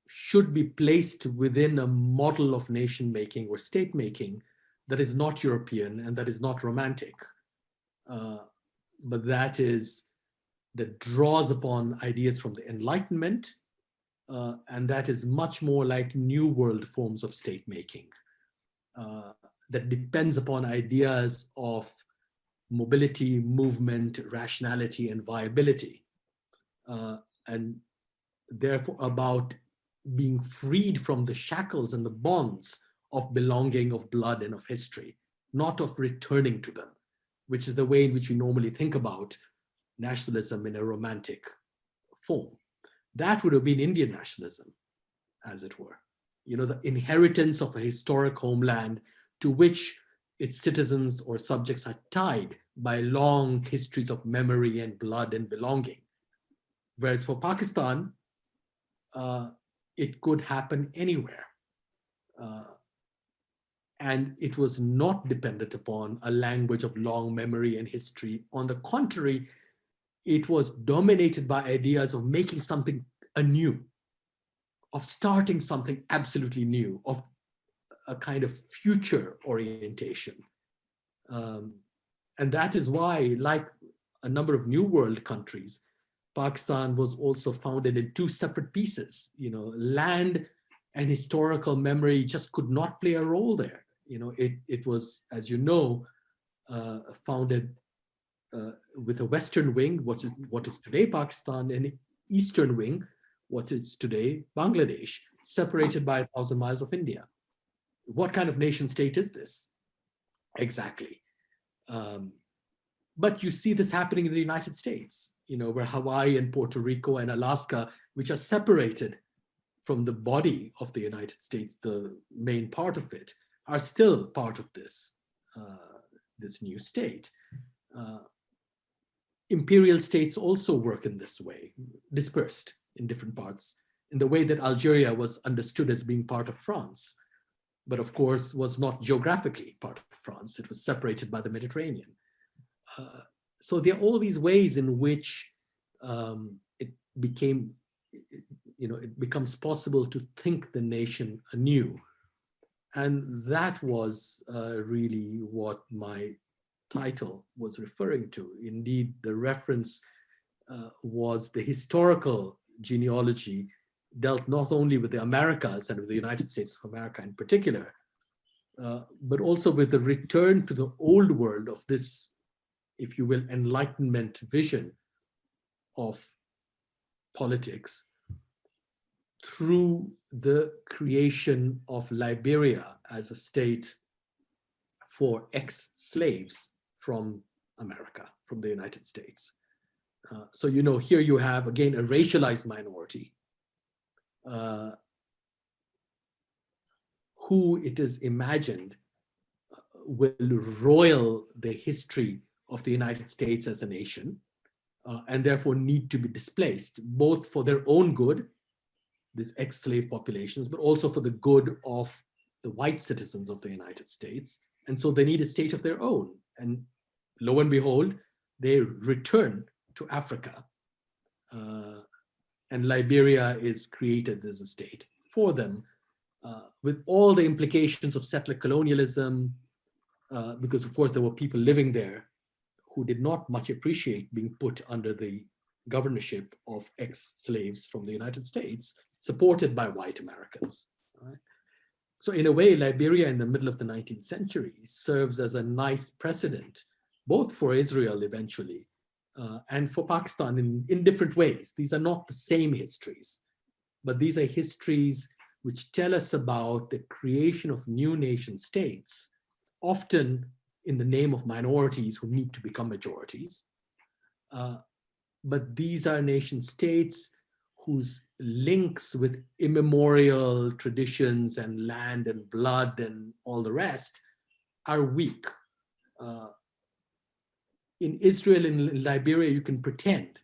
should be placed within a model of nation making or state making that is not European and that is not romantic, but that draws upon ideas from the Enlightenment, and that is much more like New World forms of state making, that depends upon ideas of mobility, movement, rationality, and viability, and therefore about being freed from the shackles and the bonds of belonging, of blood, and of history, not of returning to them, which is the way in which we normally think about nationalism in a romantic form. That would have been Indian nationalism, as it were. You know, the inheritance of a historic homeland to which its citizens or subjects are tied by long histories of memory and blood and belonging. Whereas for Pakistan, it could happen anywhere. And it was not dependent upon a language of long memory and history. On the contrary, it was dominated by ideas of making something anew, of starting something absolutely new, of a kind of future orientation. And that is why, like a number of New World countries, Pakistan was also founded in two separate pieces. You know, land and historical memory just could not play a role there. You know, it was, as you know, founded with a Western wing, what is today Pakistan, and an Eastern wing, what is today Bangladesh, separated by 1,000 miles of India. What kind of nation state is this? Exactly. But you see this happening in the United States, you know, where Hawaii and Puerto Rico and Alaska, which are separated from the body of the United States, the main part of it, are still part of this, this new state. Imperial states also work in this way, dispersed in different parts, in the way that Algeria was understood as being part of France, but of course was not geographically part of France. It was separated by the Mediterranean. So there are all these ways in which it became, you know, it becomes possible to think the nation anew. And that was really what my title was referring to. Indeed, the reference was the historical genealogy dealt not only with the Americas and with the United States of America in particular, but also with the return to the old world of this, if you will, Enlightenment vision of politics through the creation of Liberia as a state for ex-slaves from America, from the United States. So, you know, here you have, again, a racialized minority who it is imagined will roil the history of the United States as a nation, and therefore need to be displaced, both for their own good, these ex-slave populations, but also for the good of the white citizens of the United States. And so they need a state of their own. And lo and behold, they return to Africa. And Liberia is created as a state for them, with all the implications of settler colonialism, because of course there were people living there who did not much appreciate being put under the governorship of ex-slaves from the United States, supported by white Americans. Right? So in a way, Liberia in the middle of the 19th century serves as a nice precedent, both for Israel eventually, and for Pakistan in different ways. These are not the same histories, but these are histories which tell us about the creation of new nation states, often in the name of minorities who need to become majorities. But these are nation states whose links with immemorial traditions and land and blood and all the rest are weak. In Israel and in Liberia, you can pretend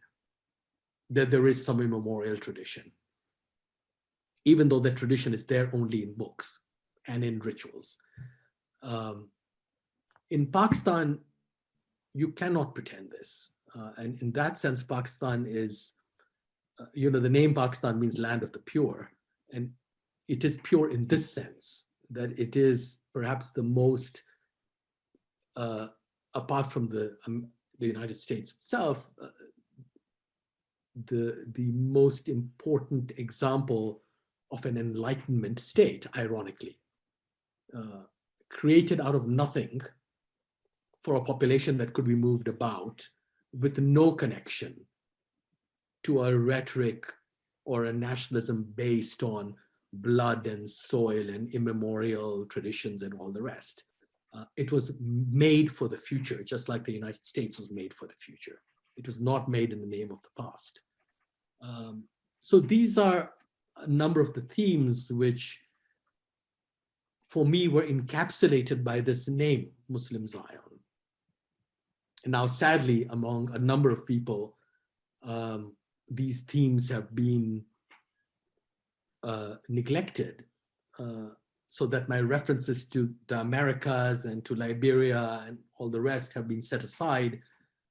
that there is some immemorial tradition, even though that tradition is there only in books and in rituals. In Pakistan, you cannot pretend this. And in that sense, Pakistan is, you know, the name Pakistan means land of the pure. And it is pure in this sense, that it is perhaps the most, apart from the United States itself, the most important example of an Enlightenment state, ironically, created out of nothing for a population that could be moved about with no connection to a rhetoric or a nationalism based on blood and soil and immemorial traditions and all the rest. It was made for the future, just like the United States was made for the future. It was not made in the name of the past. So these are a number of the themes which, for me, were encapsulated by this name, Muslim Zion. And now, sadly, among a number of people, these themes have been neglected, so that my references to the Americas and to Liberia and all the rest have been set aside,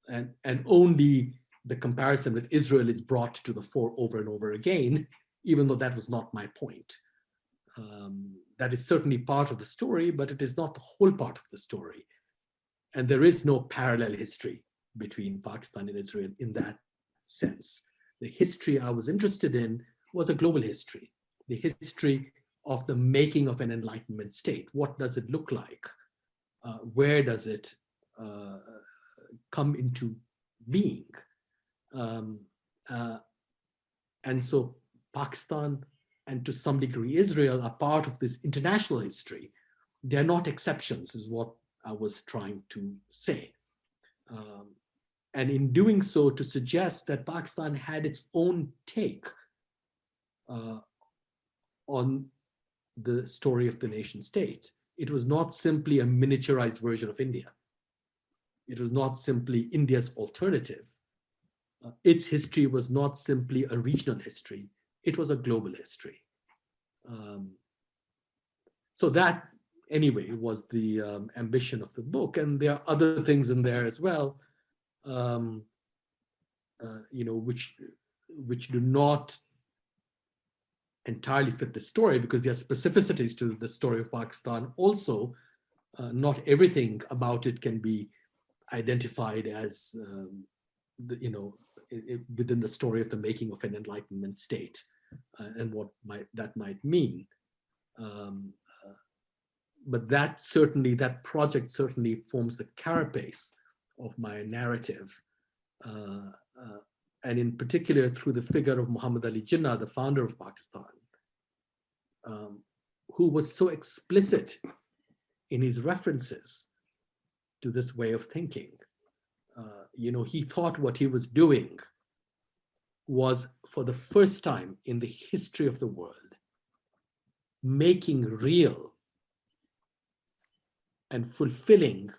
and only the comparison with Israel is brought to the fore over and over again, even though that was not my point. That is certainly part of the story, but it is not the whole part of the story. And there is no parallel history between Pakistan and Israel in that sense. The history I was interested in was a global history, the history of the making of an Enlightenment state. What does it look like? Where does it come into being? And so Pakistan, and to some degree Israel, are part of this international history. They're not exceptions, is what I was trying to say. And in doing so, to suggest that Pakistan had its own take on the story of the nation state. It was not simply a miniaturized version of India. It was not simply India's alternative. Its history was not simply a regional history. It was a global history. So that, anyway, was the ambition of the book. And there are other things in there as well, which do not entirely fit the story, because there are specificities to the story of Pakistan also. Not everything about it can be identified as, within the story of the making of an Enlightenment state, and what that might mean. But that project certainly forms the carapace of my narrative. And in particular, through the figure of Muhammad Ali Jinnah, the founder of Pakistan, who was so explicit in his references to this way of thinking. He thought what he was doing was, for the first time in the history of the world, making real and fulfilling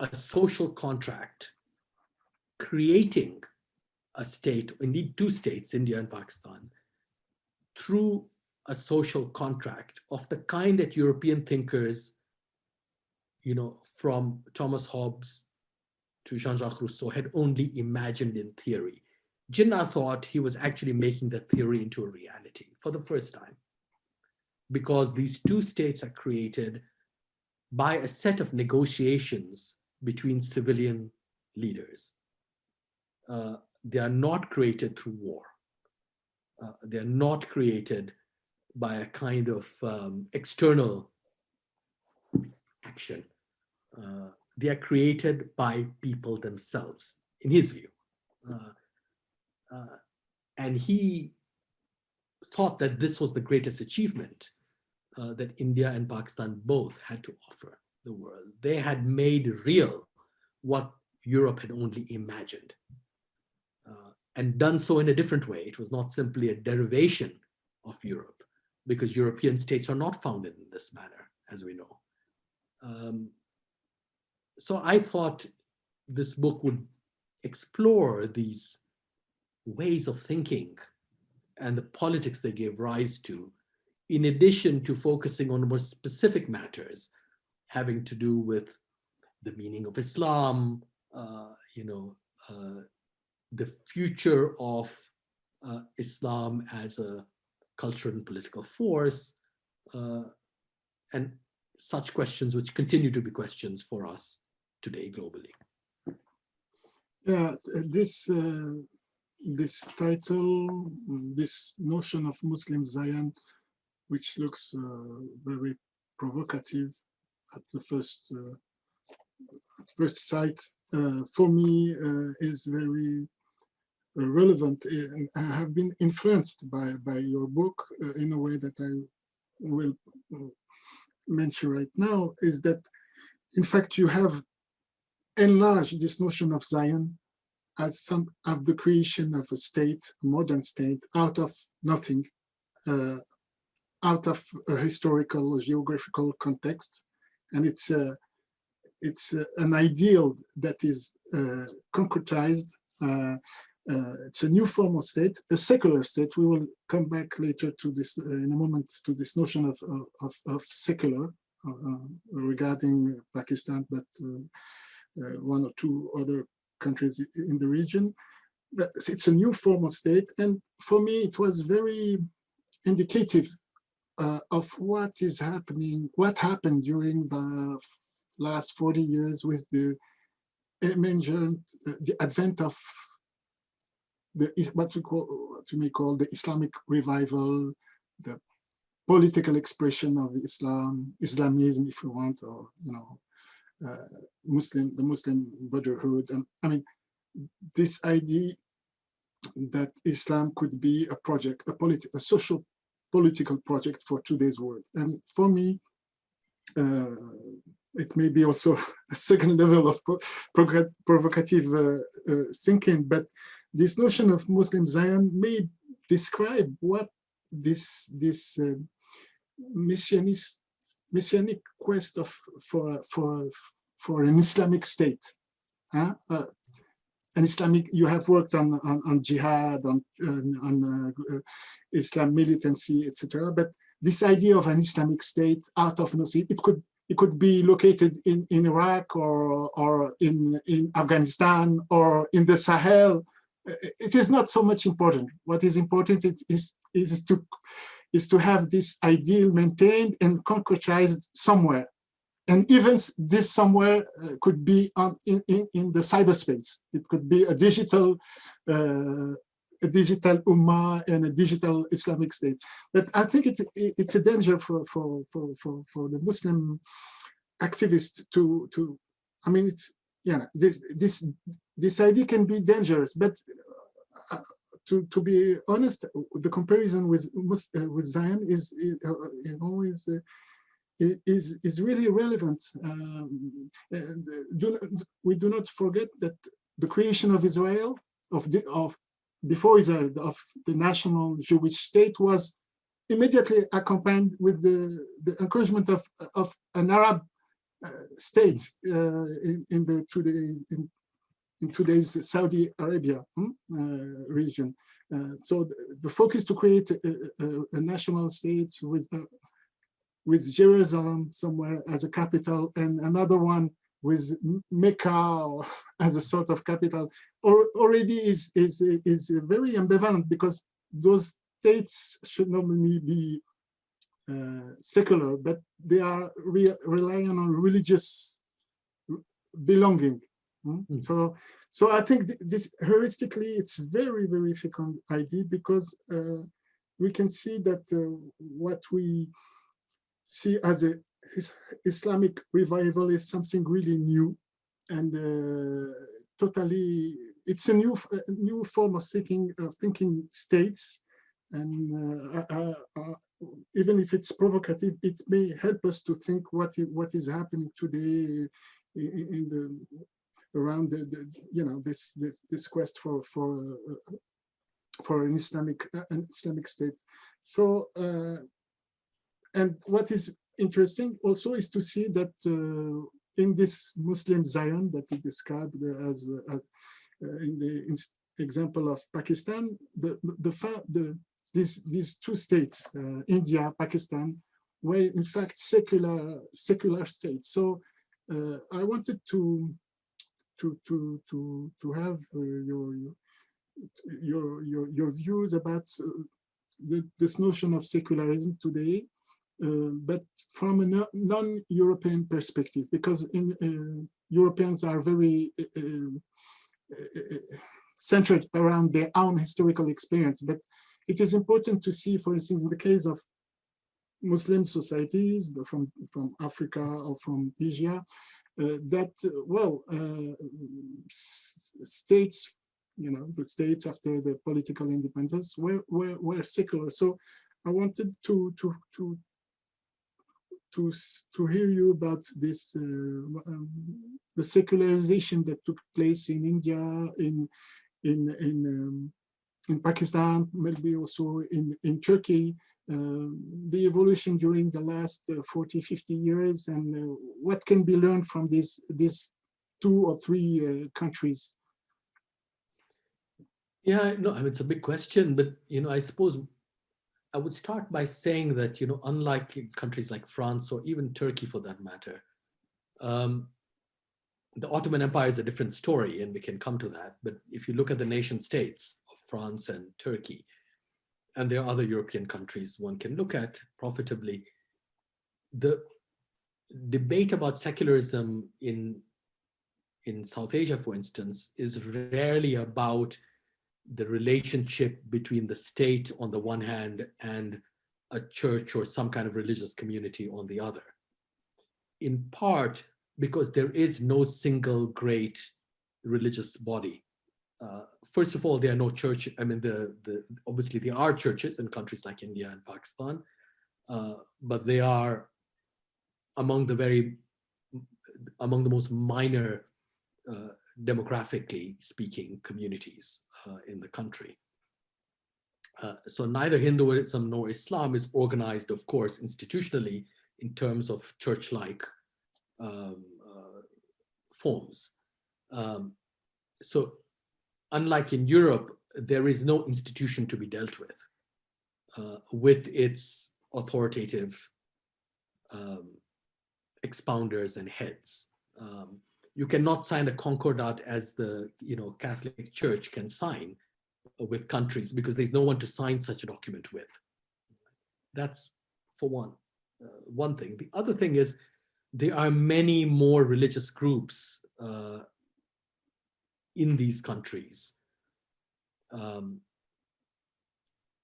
a social contract, creating a state, indeed two states, India and Pakistan, through a social contract of the kind that European thinkers, from Thomas Hobbes to Jean-Jacques Rousseau, had only imagined in theory. Jinnah thought he was actually making that theory into a reality for the first time, because these two states are created by a set of negotiations between civilian leaders. They are not created through war. They are not created by a kind of external action. They are created by people themselves, in his view. And he thought that this was the greatest achievement that India and Pakistan both had to offer the world. They had made real what Europe had only imagined, and done so in a different way. It was not simply a derivation of Europe, because European states are not founded in this manner, as we know. So I thought this book would explore these ways of thinking and the politics they gave rise to, in addition to focusing on more specific matters having to do with the meaning of Islam, the future of Islam as a cultural and political force, and such questions which continue to be questions for us today globally. Yeah, this title, this notion of Muslim Zion, which looks very provocative at the first sight, for me is very relevant and have been influenced by your book in a way that I will mention right now, is that in fact you have enlarged this notion of Zion as some of the creation of a state, a modern state, out of nothing, out of a historical, geographical context, and it's an ideal that is concretized. It's a new form of state, a secular state. We will come back later to this in a moment, to this notion of secular regarding Pakistan, but one or two other countries in the region. But it's a new form of state, and for me it was very indicative of what is happening, what happened during the last 40 years with the emergent, the advent of what we may call the Islamic revival, the political expression of Islamism, if you want, or the Muslim Brotherhood. And I mean, this idea that Islam could be a project, a social political project for today's world. And for me, it may be also a second level of provocative thinking, but this notion of Muslim Zion may describe what this messianic quest for an Islamic state. An Islamic, you have worked on jihad, on Islam militancy, etc. But this idea of an Islamic state out of nothing, it could be located in Iraq or in Afghanistan or in the Sahel. It is not so much important. What is important is to have this ideal maintained and concretized somewhere. And even this somewhere could be in the cyberspace. It could be a digital ummah and a digital Islamic state. But I think it's a danger for the Muslim activists to I mean, this idea can be dangerous. But to be honest, the comparison with Zion is really relevant. And we do not forget that the creation of Israel, before Israel, of the national Jewish state, was immediately accompanied with the encouragement of an Arab state in today's Saudi Arabia region. So the focus to create a national state with Jerusalem somewhere as a capital, and another one with Mecca as a sort of capital, already is very ambivalent, because those states should normally be secular, but they are relying on religious belonging. So I think this heuristically, it's very, very fecund idea, because we can see that what we see as a Islamic revival is something really new, and totally, it's a new form of thinking states. And even if it's provocative, it may help us to think what is happening today around this quest for an Islamic state. So. And what is interesting also is to see that in this Muslim Zion that you described as in the example of Pakistan, these two states, India, Pakistan, were in fact secular states. So I wanted to have your views about this notion of secularism today. But from a non-European perspective, because Europeans are very centered around their own historical experience. But it is important to see, for instance, in the case of Muslim societies from Africa or from Asia, that, well, states the states after the political independence were secular. So I wanted to hear you about this, the secularization that took place in India, in Pakistan, maybe also in Turkey, the evolution during the last 40, 50 years, and what can be learned from these 2 or 3 countries? Yeah, no, I mean, it's a big question, but, I suppose I would start by saying that, unlike in countries like France or even Turkey for that matter, the Ottoman Empire is a different story, and we can come to that. But if you look at the nation states of France and Turkey, and there are other European countries one can look at profitably, the debate about secularism in South Asia, for instance, is rarely about the relationship between the state on the one hand and a church or some kind of religious community on the other. In part because there is no single great religious body. First of all, there are no church. I mean, obviously there are churches in countries like India and Pakistan, but they are among the most minor, demographically speaking, communities in the country. So neither Hinduism nor Islam is organized, of course, institutionally in terms of church-like forms. So unlike in Europe, there is no institution to be dealt with its authoritative expounders and heads. You cannot sign a concordat as the Catholic Church can sign with countries, because there's no one to sign such a document with. That's for one thing. The other thing is there are many more religious groups in these countries.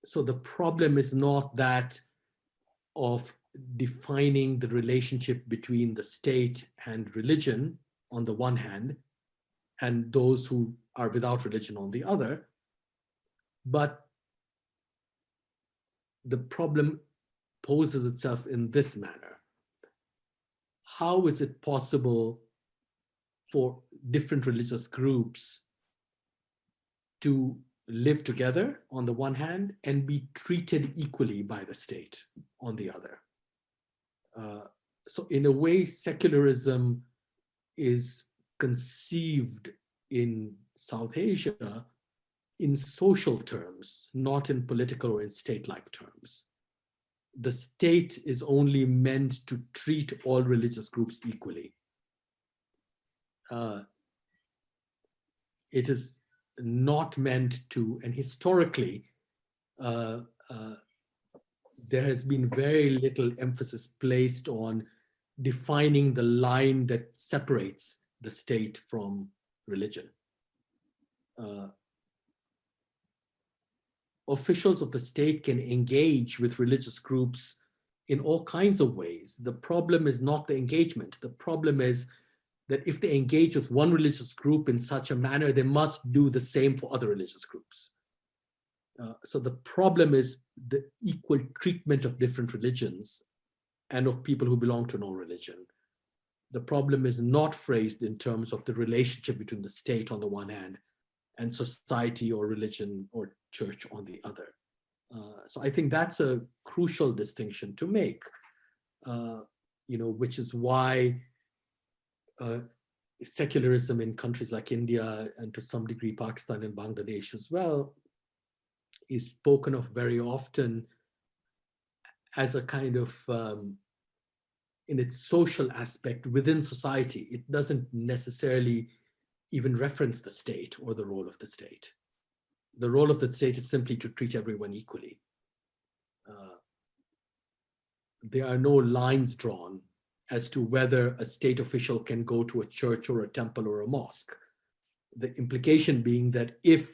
So the problem is not that of defining the relationship between the state and religion on the one hand, and those who are without religion on the other, but the problem poses itself in this manner. How is it possible for different religious groups to live together on the one hand and be treated equally by the state on the other? So in a way, secularism is conceived in South Asia in social terms, not in political or in state-like terms. The state is only meant to treat all religious groups equally. It is not meant to, and historically, there has been very little emphasis placed on defining the line that separates the state from religion. Officials of the state can engage with religious groups in all kinds of ways. The problem is not the engagement. The problem is that if they engage with one religious group in such a manner, they must do the same for other religious groups. So the problem is the equal treatment of different religions and of people who belong to no religion. The problem is not phrased in terms of the relationship between the state on the one hand and society or religion or church on the other. So I think that's a crucial distinction to make, which is why secularism in countries like India and to some degree Pakistan and Bangladesh as well is spoken of very often as a kind of, in its social aspect within society. It doesn't necessarily even reference the state or the role of the state. The role of the state is simply to treat everyone equally. There are no lines drawn as to whether a state official can go to a church or a temple or a mosque. The implication being that if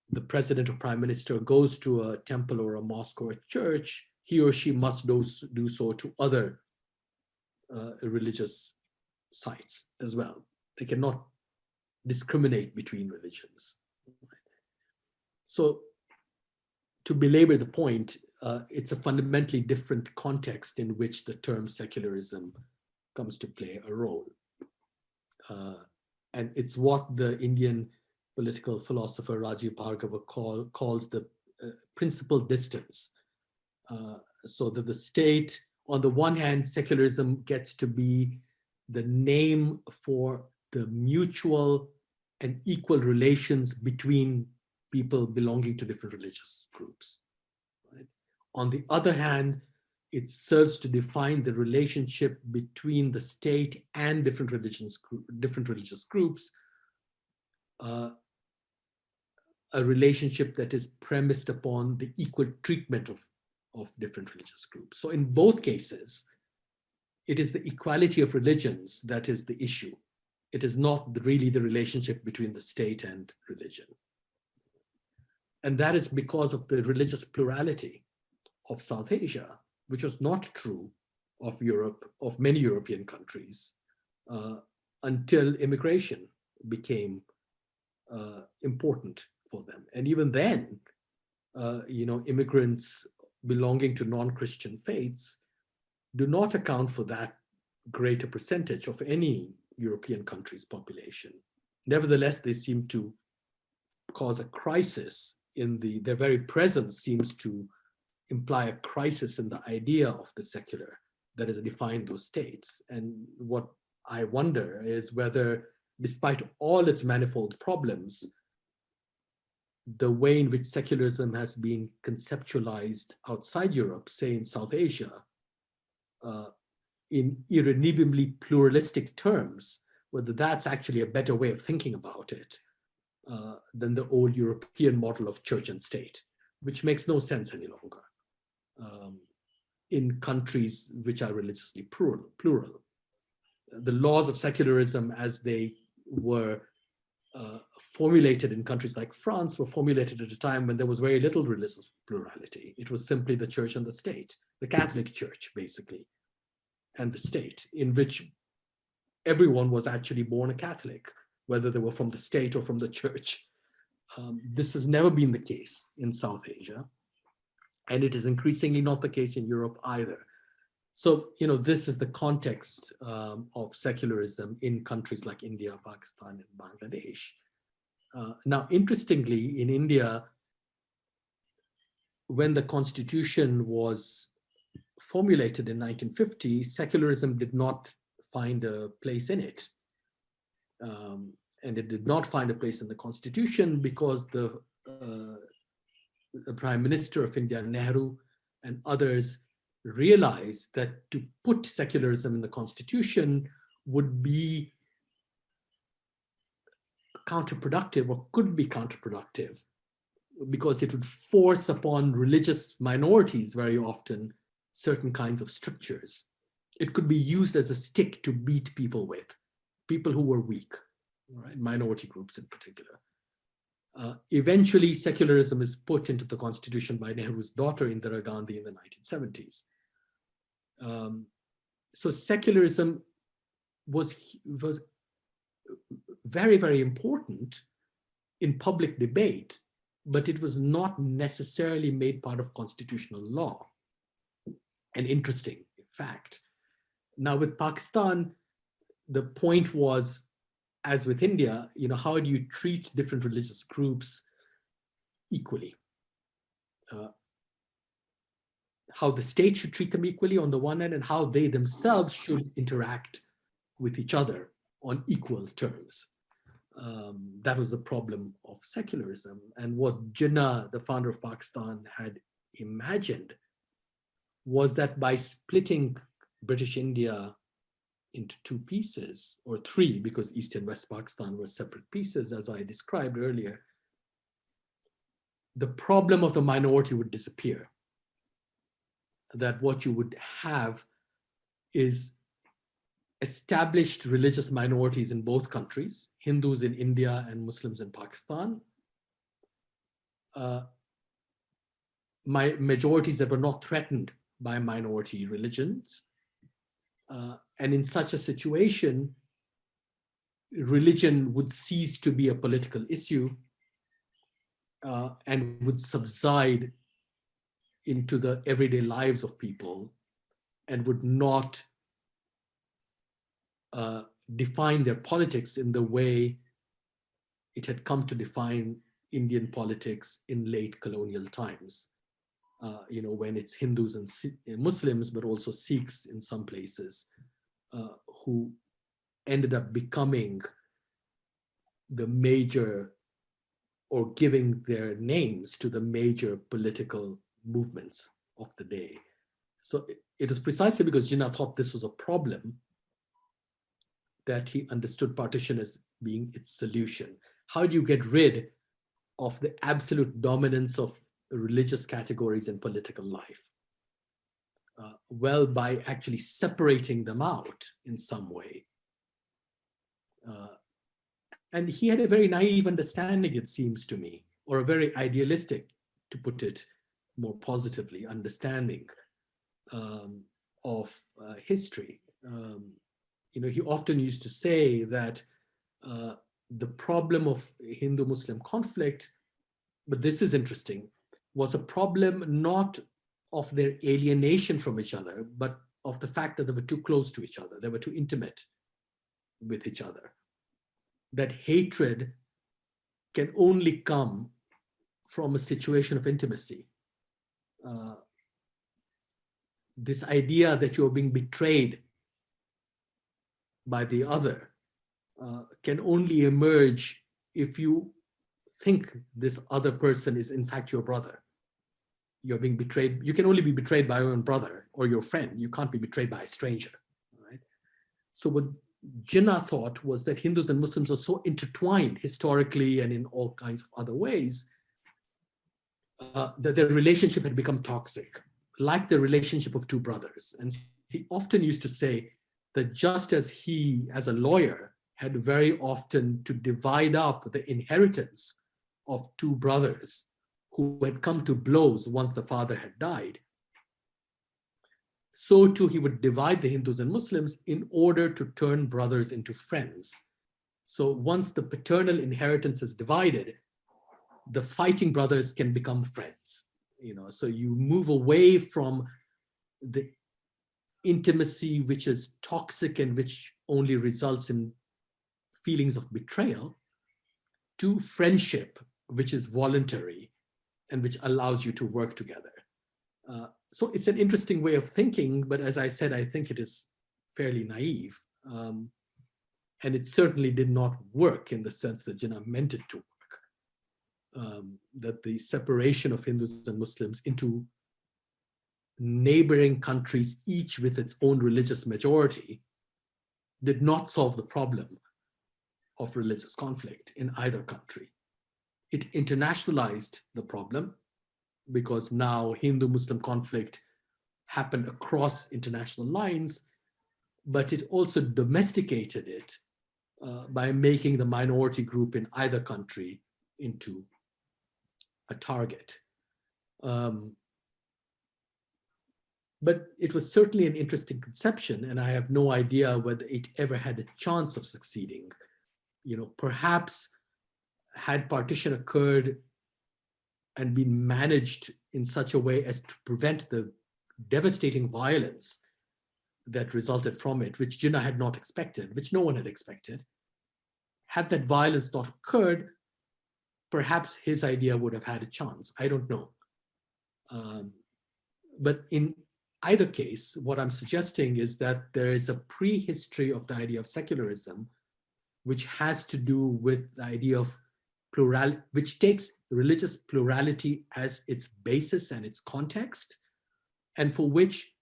the president or prime minister goes to a temple or a mosque or a church, he or she must do so to other religious sites as well. They cannot discriminate between religions. So to belabor the point, it's a fundamentally different context in which the term secularism comes to play a role. And it's what the Indian political philosopher Rajiv Bhargava calls the principal distance. So that the state, on the one hand, secularism gets to be the name for the mutual and equal relations between people belonging to different religious groups. Right? On the other hand, it serves to define the relationship between the state and different religious groups, a relationship that is premised upon the equal treatment of different religious groups. So in both cases, it is the equality of religions that is the issue. It is not really the relationship between the state and religion. And that is because of the religious plurality of South Asia, which was not true of Europe, of many European countries, until immigration became important for them. And even then, immigrants belonging to non-Christian faiths do not account for that greater percentage of any European country's population. Nevertheless, they seem to cause a crisis in their very presence seems to imply a crisis in the idea of the secular that has defined those states. And what I wonder is whether, despite all its manifold problems, the way in which secularism has been conceptualized outside Europe, say in South Asia, in irredeemably pluralistic terms, whether that's actually a better way of thinking about it than the old European model of church and state, which makes no sense any longer in countries which are religiously plural. The laws of secularism, as they were formulated in countries like France, were formulated at a time when there was very little religious plurality. It was simply the church and the state, the Catholic Church, basically, and the state, in which everyone was actually born a Catholic, whether they were from the state or from the church. This has never been the case in South Asia, and it is increasingly not the case in Europe either. So, this is the context of secularism in countries like India, Pakistan, and Bangladesh. Now, interestingly, in India, when the constitution was formulated in 1950, secularism did not find a place in it. And it did not find a place in the constitution because the Prime Minister of India, Nehru, and others realized that to put secularism in the constitution would be counterproductive, or could be counterproductive, because it would force upon religious minorities very often certain kinds of strictures. It could be used as a stick to beat people with, people who were weak, right? Minority groups in particular. Eventually, secularism is put into the constitution by Nehru's daughter, Indira Gandhi, in the 1970s. So secularism was very, very important in public debate, but it was not necessarily made part of constitutional law. An interesting fact. Now, with Pakistan, the point was, as with India, how do you treat different religious groups equally? How the state should treat them equally on the one hand, and how they themselves should interact with each other on equal terms. That was the problem of secularism. And what Jinnah, the founder of Pakistan, had imagined was that by splitting British India into two pieces, or three, because East and West Pakistan were separate pieces, as I described earlier, the problem of the minority would disappear. That what you would have is established religious minorities in both countries, Hindus in India and Muslims in Pakistan, majorities that were not threatened by minority religions. And in such a situation, religion would cease to be a political issue, and would subside into the everyday lives of people and would not define their politics in the way it had come to define Indian politics in late colonial times. When it's Hindus and Muslims, but also Sikhs in some places, who ended up becoming the major, or giving their names to the major political movements of the day. So it is precisely because Jinnah thought this was a problem that he understood partition as being its solution. How do you get rid of the absolute dominance of religious categories in political life? Well, by actually separating them out in some way. And he had a very naive understanding, it seems to me, or a very idealistic, to put it more positively, understanding of history. He often used to say that the problem of Hindu-Muslim conflict, but this is interesting, was a problem not of their alienation from each other, but of the fact that they were too close to each other, they were too intimate with each other. That hatred can only come from a situation of intimacy. This idea that you're being betrayed by the other can only emerge if you think this other person is in fact your brother. You're being betrayed. You can only be betrayed by your own brother or your friend. You can't be betrayed by a stranger, right? So what Jinnah thought was that Hindus and Muslims are so intertwined historically and in all kinds of other ways that their relationship had become toxic, like the relationship of two brothers. And he often used to say that just as he, as a lawyer, had very often to divide up the inheritance of two brothers who had come to blows once the father had died, so too he would divide the Hindus and Muslims in order to turn brothers into friends. So once the paternal inheritance is divided, the fighting brothers can become friends. So you move away from the intimacy which is toxic and which only results in feelings of betrayal, to friendship which is voluntary and which allows you to work together. So it's an interesting way of thinking, but as I said, I think it is fairly naive. And it certainly did not work in the sense that Jinnah meant it to work. That the separation of Hindus and Muslims into neighboring countries, each with its own religious majority, did not solve the problem of religious conflict in either country. It internationalized the problem, because now Hindu-Muslim conflict happened across international lines, but it also domesticated it by making the minority group in either country into a target. But it was certainly an interesting conception, and I have no idea whether it ever had a chance of succeeding. Perhaps had partition occurred and been managed in such a way as to prevent the devastating violence that resulted from it, which Jinnah had not expected, which no one had expected. Had that violence not occurred, perhaps his idea would have had a chance. I don't know. But in either case, what I'm suggesting is that there is a prehistory of the idea of secularism, which has to do with the idea of plurality, which takes religious plurality as its basis and its context, and for which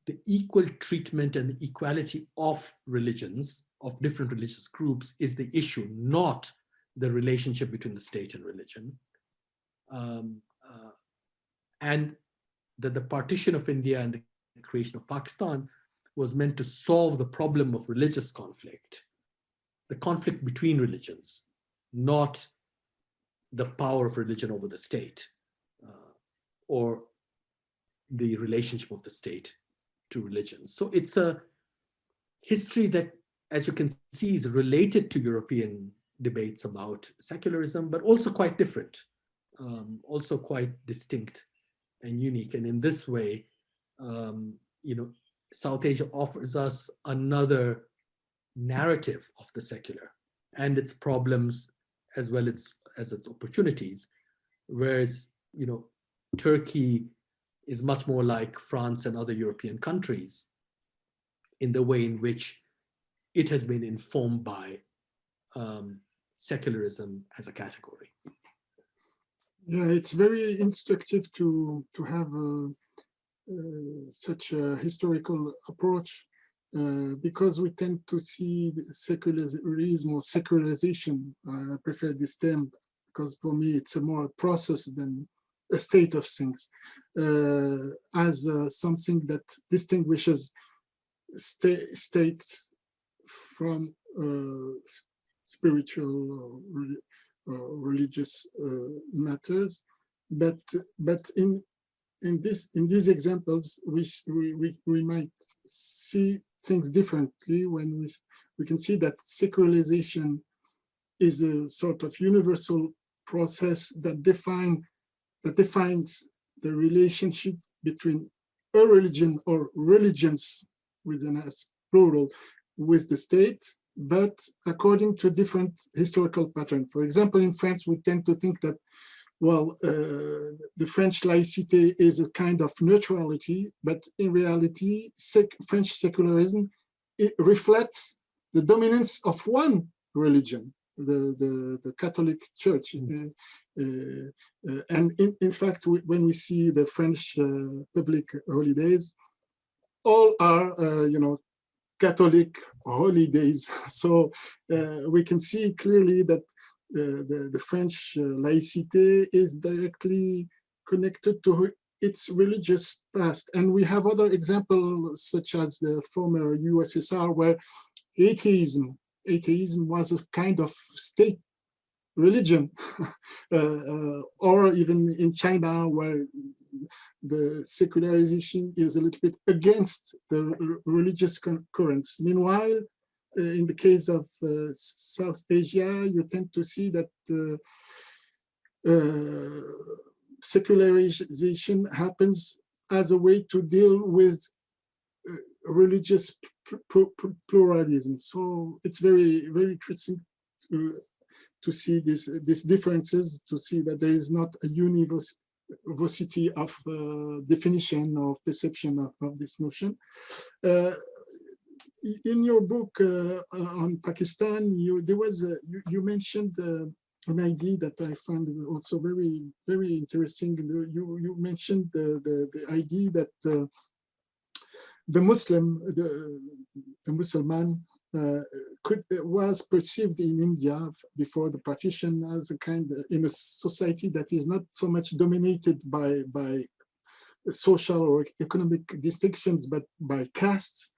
the equal treatment and the equality of religions, of different religious groups, is the issue, not the relationship between the state and religion. And that the partition of India and the creation of Pakistan was meant to solve the problem of religious conflict, the conflict between religions, not the power of religion over the state, or the relationship of the state to religion. So it's a history that, as you can see, is related to European debates about secularism, but also quite different. also quite distinct and unique. And in this way, you know, South Asia offers us another narrative of the secular and its problems as well as its opportunities. Whereas, you know, Turkey is much more like France and other European countries in the way in which it has been informed by secularism as a category. Yeah, it's very instructive to have such a historical approach because we tend to see secularism or secularization. I prefer this term because for me it's a more process than a state of things, as something that distinguishes states from spiritual or religious matters, but in these examples we might see things differently when we can see that secularization is a sort of universal process that defines the relationship between a religion or religions with an S plural with the state, but according to different historical pattern. For example, in France, we tend to think that, well, the French laicity is a kind of neutrality, but in reality, French secularism, it reflects the dominance of one religion, the Catholic Church. And in fact, when we see the French public holidays, all are, you know, Catholic holidays. So we can see clearly that the French laicity is directly connected to its religious past. And we have other examples, such as the former USSR, where atheism was a kind of state religion, or even in China, where the secularization is a little bit against the religious currents. Meanwhile, in the case of South Asia, you tend to see that secularization happens as a way to deal with religious pluralism. So it's very, very interesting to see these differences, to see that there is not a university of definition or perception of this notion. In your book on Pakistan, you mentioned an idea that I found also very, very interesting. You mentioned the idea that the Muslim was perceived in India before the partition as a kind in a society that is not so much dominated by social or economic distinctions, but by castes,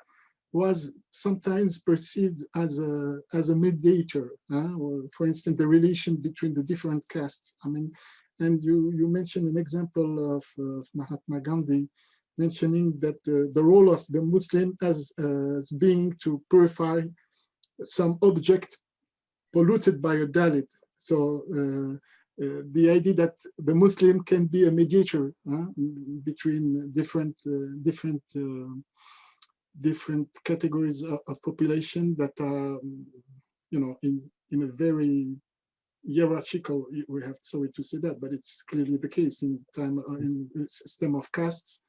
was sometimes perceived as a mediator. Or for instance, the relation between the different castes. I mean, and you mentioned an example of Mahatma Gandhi, mentioning that the role of the Muslim as being to purify some object polluted by a Dalit. So the idea that the Muslim can be a mediator between different categories of population that are, you know, in a very hierarchical, we have, sorry to say that, but it's clearly the case in the system of castes.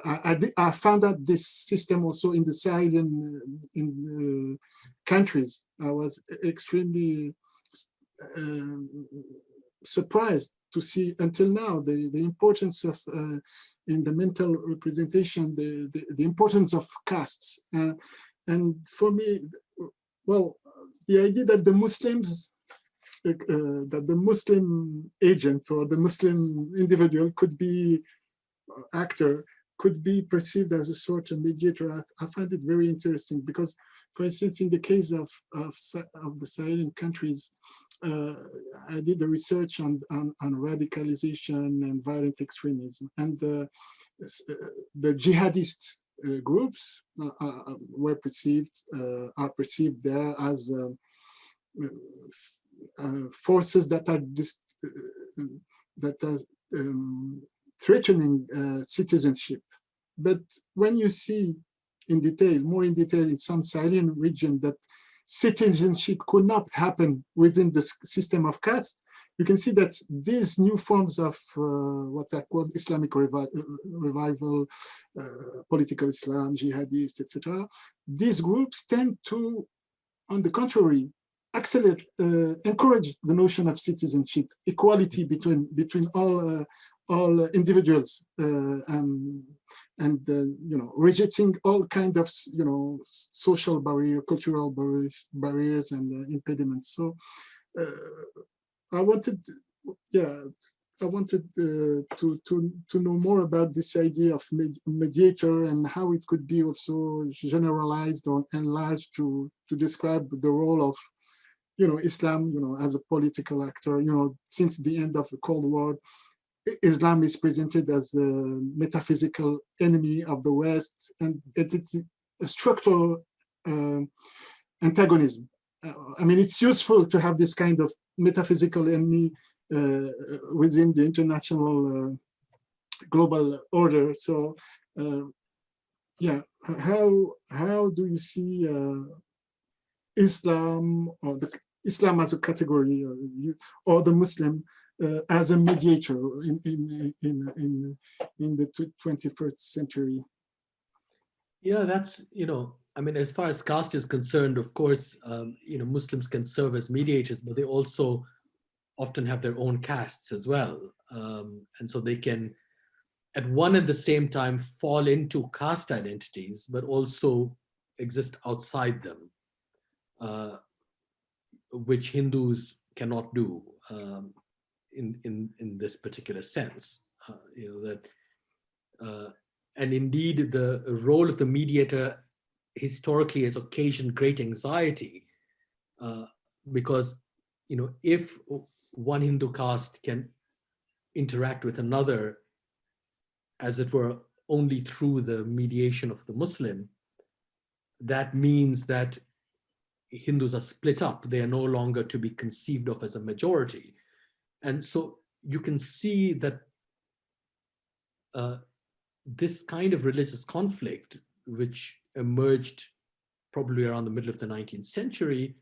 I found that this system also in the Saharan countries. I was extremely surprised to see until now the importance of in the mental representation, the importance of castes. And for me, well, the idea that the Muslims, that the Muslim agent or the Muslim individual could be actor, could be perceived as a sort of mediator, I find it very interesting because, for instance, in the case of the Saharan countries, I did a research on radicalization and violent extremism, and the jihadist groups are perceived there as forces that are that are threatening citizenship. But when you see in detail, more in detail, in some Sahelian region that citizenship could not happen within the system of caste, you can see that these new forms of what are called Islamic revival, political Islam, jihadists, etc., these groups tend to, on the contrary, accelerate, encourage the notion of citizenship, equality between all individuals, and rejecting all kind of social barrier, cultural barriers and impediments. So I wanted, to know more about this idea of mediator and how it could be also generalized or enlarged to describe the role of Islam, as a political actor. Since the end of the Cold War, Islam is presented as a metaphysical enemy of the West, and it's a structural antagonism. I mean, it's useful to have this kind of metaphysical enemy within the international global order. So, how do you see Islam, or Islam as a category, or the Muslim as a mediator in the 21st century? Yeah, that's, I mean, as far as caste is concerned, of course, Muslims can serve as mediators, but they also often have their own castes as well. And so they can, at one and the same time, fall into caste identities, but also exist outside them, which Hindus cannot do in this particular sense. And indeed, the role of the mediator historically has occasioned great anxiety, because if one Hindu caste can interact with another, as it were, only through the mediation of the Muslim, that means that Hindus are split up. They are no longer to be conceived of as a majority. And so you can see that this kind of religious conflict, which emerged probably around the middle of the 19th century,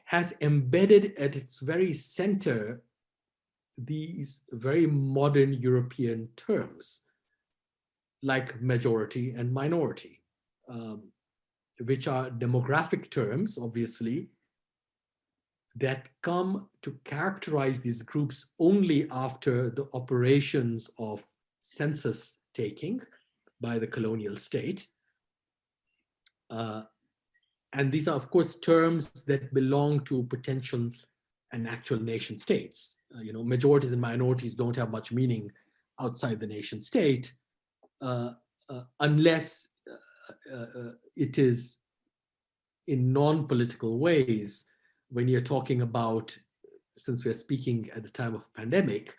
has embedded at its very center these very modern European terms like majority and minority, which are demographic terms, obviously, that come to characterize these groups only after the operations of census taking by the colonial state. And these are, of course, terms that belong to potential and actual nation states. Majorities and minorities don't have much meaning outside the nation state, unless it is in non-political ways. When you're talking about, since we're speaking at the time of pandemic,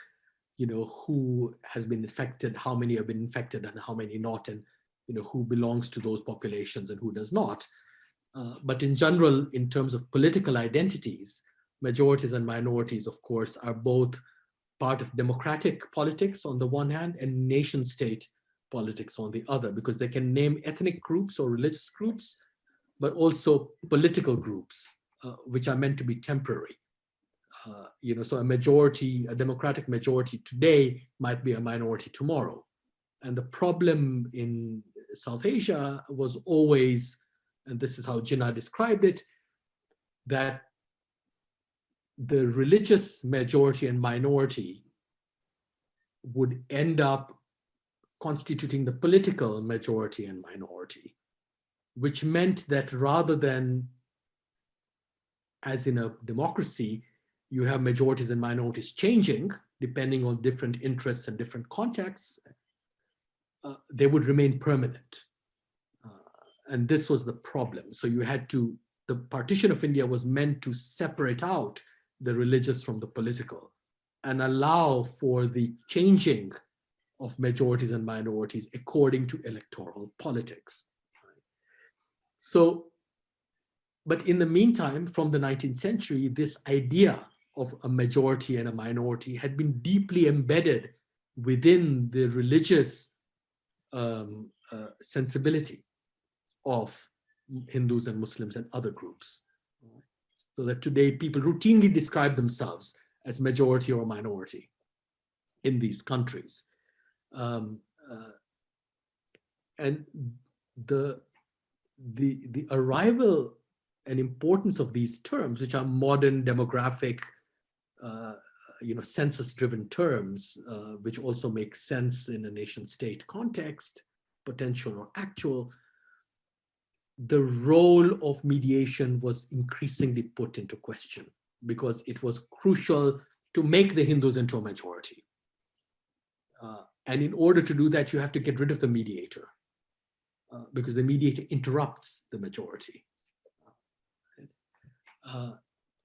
who has been infected, how many have been infected and how many not, and who belongs to those populations and who does not. But in general, in terms of political identities, majorities and minorities, of course, are both part of democratic politics on the one hand and nation state politics on the other, because they can name ethnic groups or religious groups, but also political groups, which are meant to be temporary. So a democratic majority today might be a minority tomorrow. And the problem in South Asia was always, and this is how Jinnah described it, that the religious majority and minority would end up constituting the political majority and minority, which meant that rather than, as in a democracy, you have majorities and minorities changing depending on different interests and different contexts, they would remain permanent. And this was the problem. So the partition of India was meant to separate out the religious from the political and allow for the changing of majorities and minorities according to electoral politics. So, but in the meantime, from the 19th century, this idea of a majority and a minority had been deeply embedded within the religious sensibility of Hindus and Muslims and other groups. So that today people routinely describe themselves as majority or minority in these countries. And the arrival and importance of these terms, which are modern demographic, census-driven terms, which also make sense in a nation-state context, potential or actual, the role of mediation was increasingly put into question because it was crucial to make the Hindus into a majority. And in order to do that, you have to get rid of the mediator because the mediator interrupts the majority.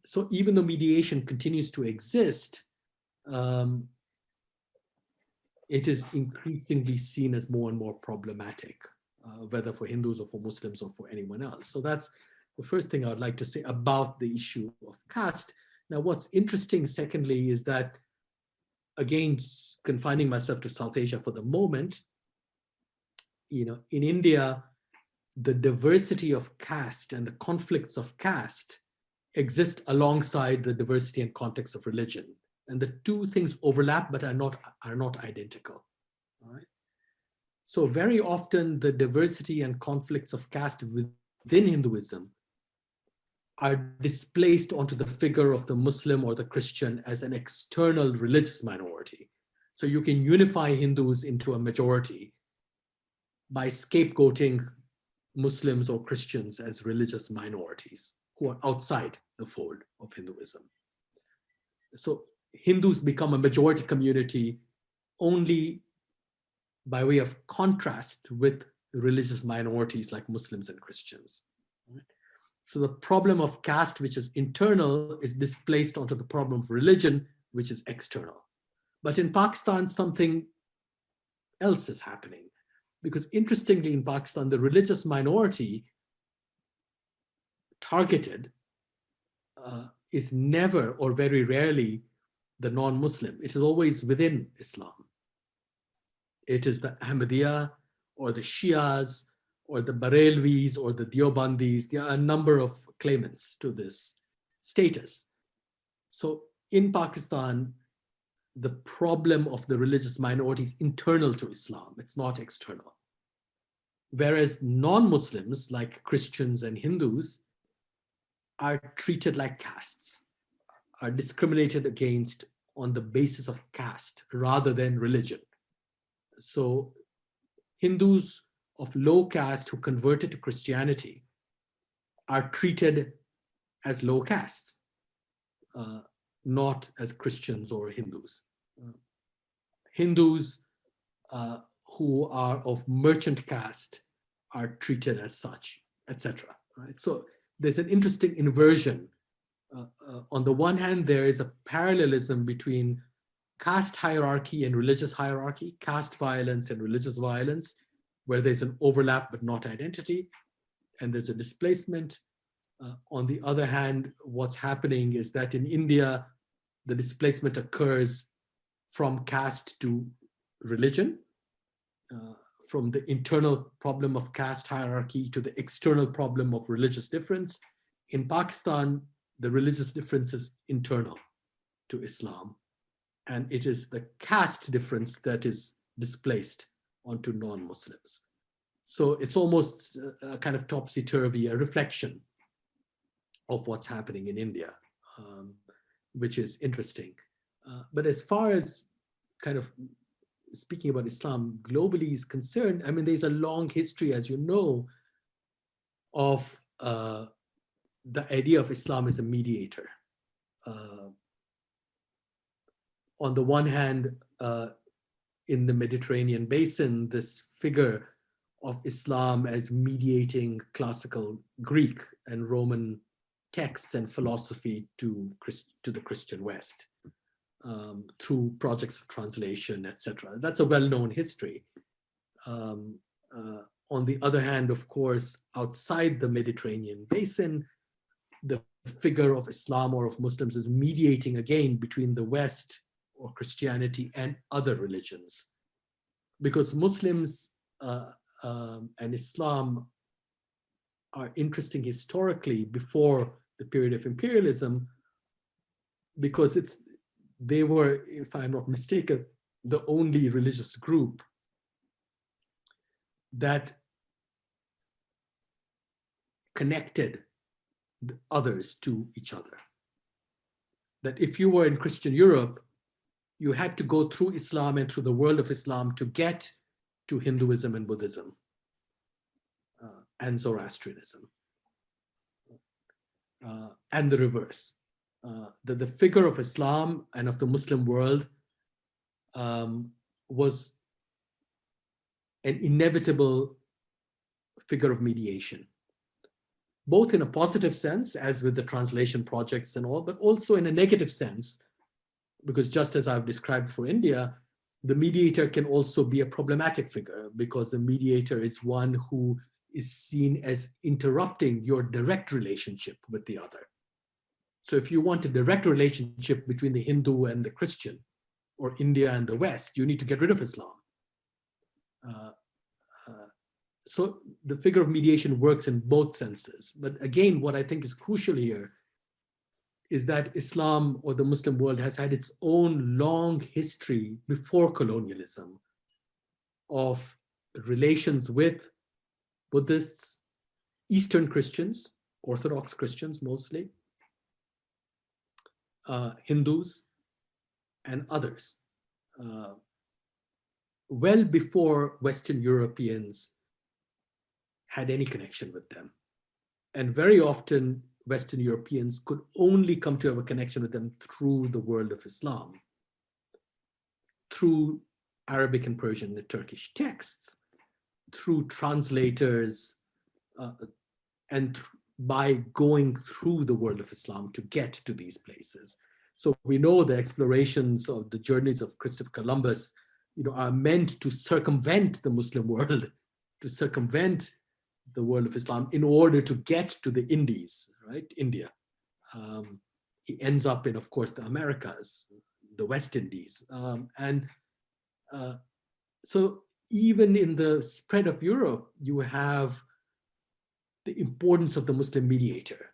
So even though mediation continues to exist, it is increasingly seen as more and more problematic, whether for Hindus or for Muslims or for anyone else. So that's the first thing I would like to say about the issue of caste. Now, what's interesting, secondly, is that, again, confining myself to South Asia for the moment, in India, the diversity of caste and the conflicts of caste exist alongside the diversity and context of religion. And the two things overlap, but are not identical. All right? So very often the diversity and conflicts of caste within Hinduism are displaced onto the figure of the Muslim or the Christian as an external religious minority. So you can unify Hindus into a majority by scapegoating Muslims or Christians as religious minorities who are outside the fold of Hinduism. So Hindus become a majority community only by way of contrast with religious minorities like Muslims and Christians. So the problem of caste, which is internal, is displaced onto the problem of religion, which is external. But in Pakistan, something else is happening. Because interestingly, in Pakistan, the religious minority targeted is never or very rarely the non-Muslim. It is always within Islam. It is the Ahmadiyya or the Shias or the Barelvis or the Deobandis. There are a number of claimants to this status. So in Pakistan, the problem of the religious minority is internal to Islam. It's not external. Whereas non-Muslims like Christians and Hindus are treated like castes, are discriminated against on the basis of caste rather than religion. So Hindus of low caste who converted to Christianity are treated as low castes, not as Christians or Hindus. Hindus who are of merchant caste are treated as such, etc. Right? So there's an interesting inversion. On the one hand, there is a parallelism between caste hierarchy and religious hierarchy, caste violence and religious violence, where there's an overlap but not identity, and there's a displacement. On the other hand, what's happening is that in India, the displacement occurs from caste to religion, from the internal problem of caste hierarchy to the external problem of religious difference. In Pakistan, the religious difference is internal to Islam, and it is the caste difference that is displaced onto non-Muslims. So it's almost a kind of topsy-turvy, a reflection of what's happening in India, which is interesting. But as far as kind of speaking about Islam globally is concerned, I mean, there's a long history, as you know, of the idea of Islam as a mediator. On the one hand, in the Mediterranean basin, this figure of Islam as mediating classical Greek and Roman texts and philosophy to the Christian West through projects of translation, etc. That's a well-known history. On the other hand, of course, outside the Mediterranean basin, the figure of Islam or of Muslims as mediating again between the West or Christianity and other religions. Because Muslims and Islam are interesting historically before the period of imperialism, because they were, if I'm not mistaken, the only religious group that connected the others to each other. That if you were in Christian Europe, you had to go through Islam and through the world of Islam to get to Hinduism and Buddhism and Zoroastrianism, and the reverse. That the figure of Islam and of the Muslim world was an inevitable figure of mediation, both in a positive sense, as with the translation projects and all, but also in a negative sense, because just as I've described for India, the mediator can also be a problematic figure, because the mediator is one who is seen as interrupting your direct relationship with the other. So if you want a direct relationship between the Hindu and the Christian, or India and the West, you need to get rid of Islam. So the figure of mediation works in both senses. But again, what I think is crucial here is that Islam, or the Muslim world, has had its own long history before colonialism of relations with Buddhists, Eastern Christians, Orthodox Christians mostly, Hindus, and others, well before Western Europeans had any connection with them. And very often, Western Europeans could only come to have a connection with them through the world of Islam, through Arabic and Persian and Turkish texts, through translators, and by going through the world of Islam to get to these places. So we know the explorations of the journeys of Christopher Columbus, are meant to circumvent the Muslim world, to circumvent the world of Islam in order to get to the Indies, right? India. He ends up in, of course, the Americas, the West Indies. So even in the spread of Europe, you have the importance of the Muslim mediator.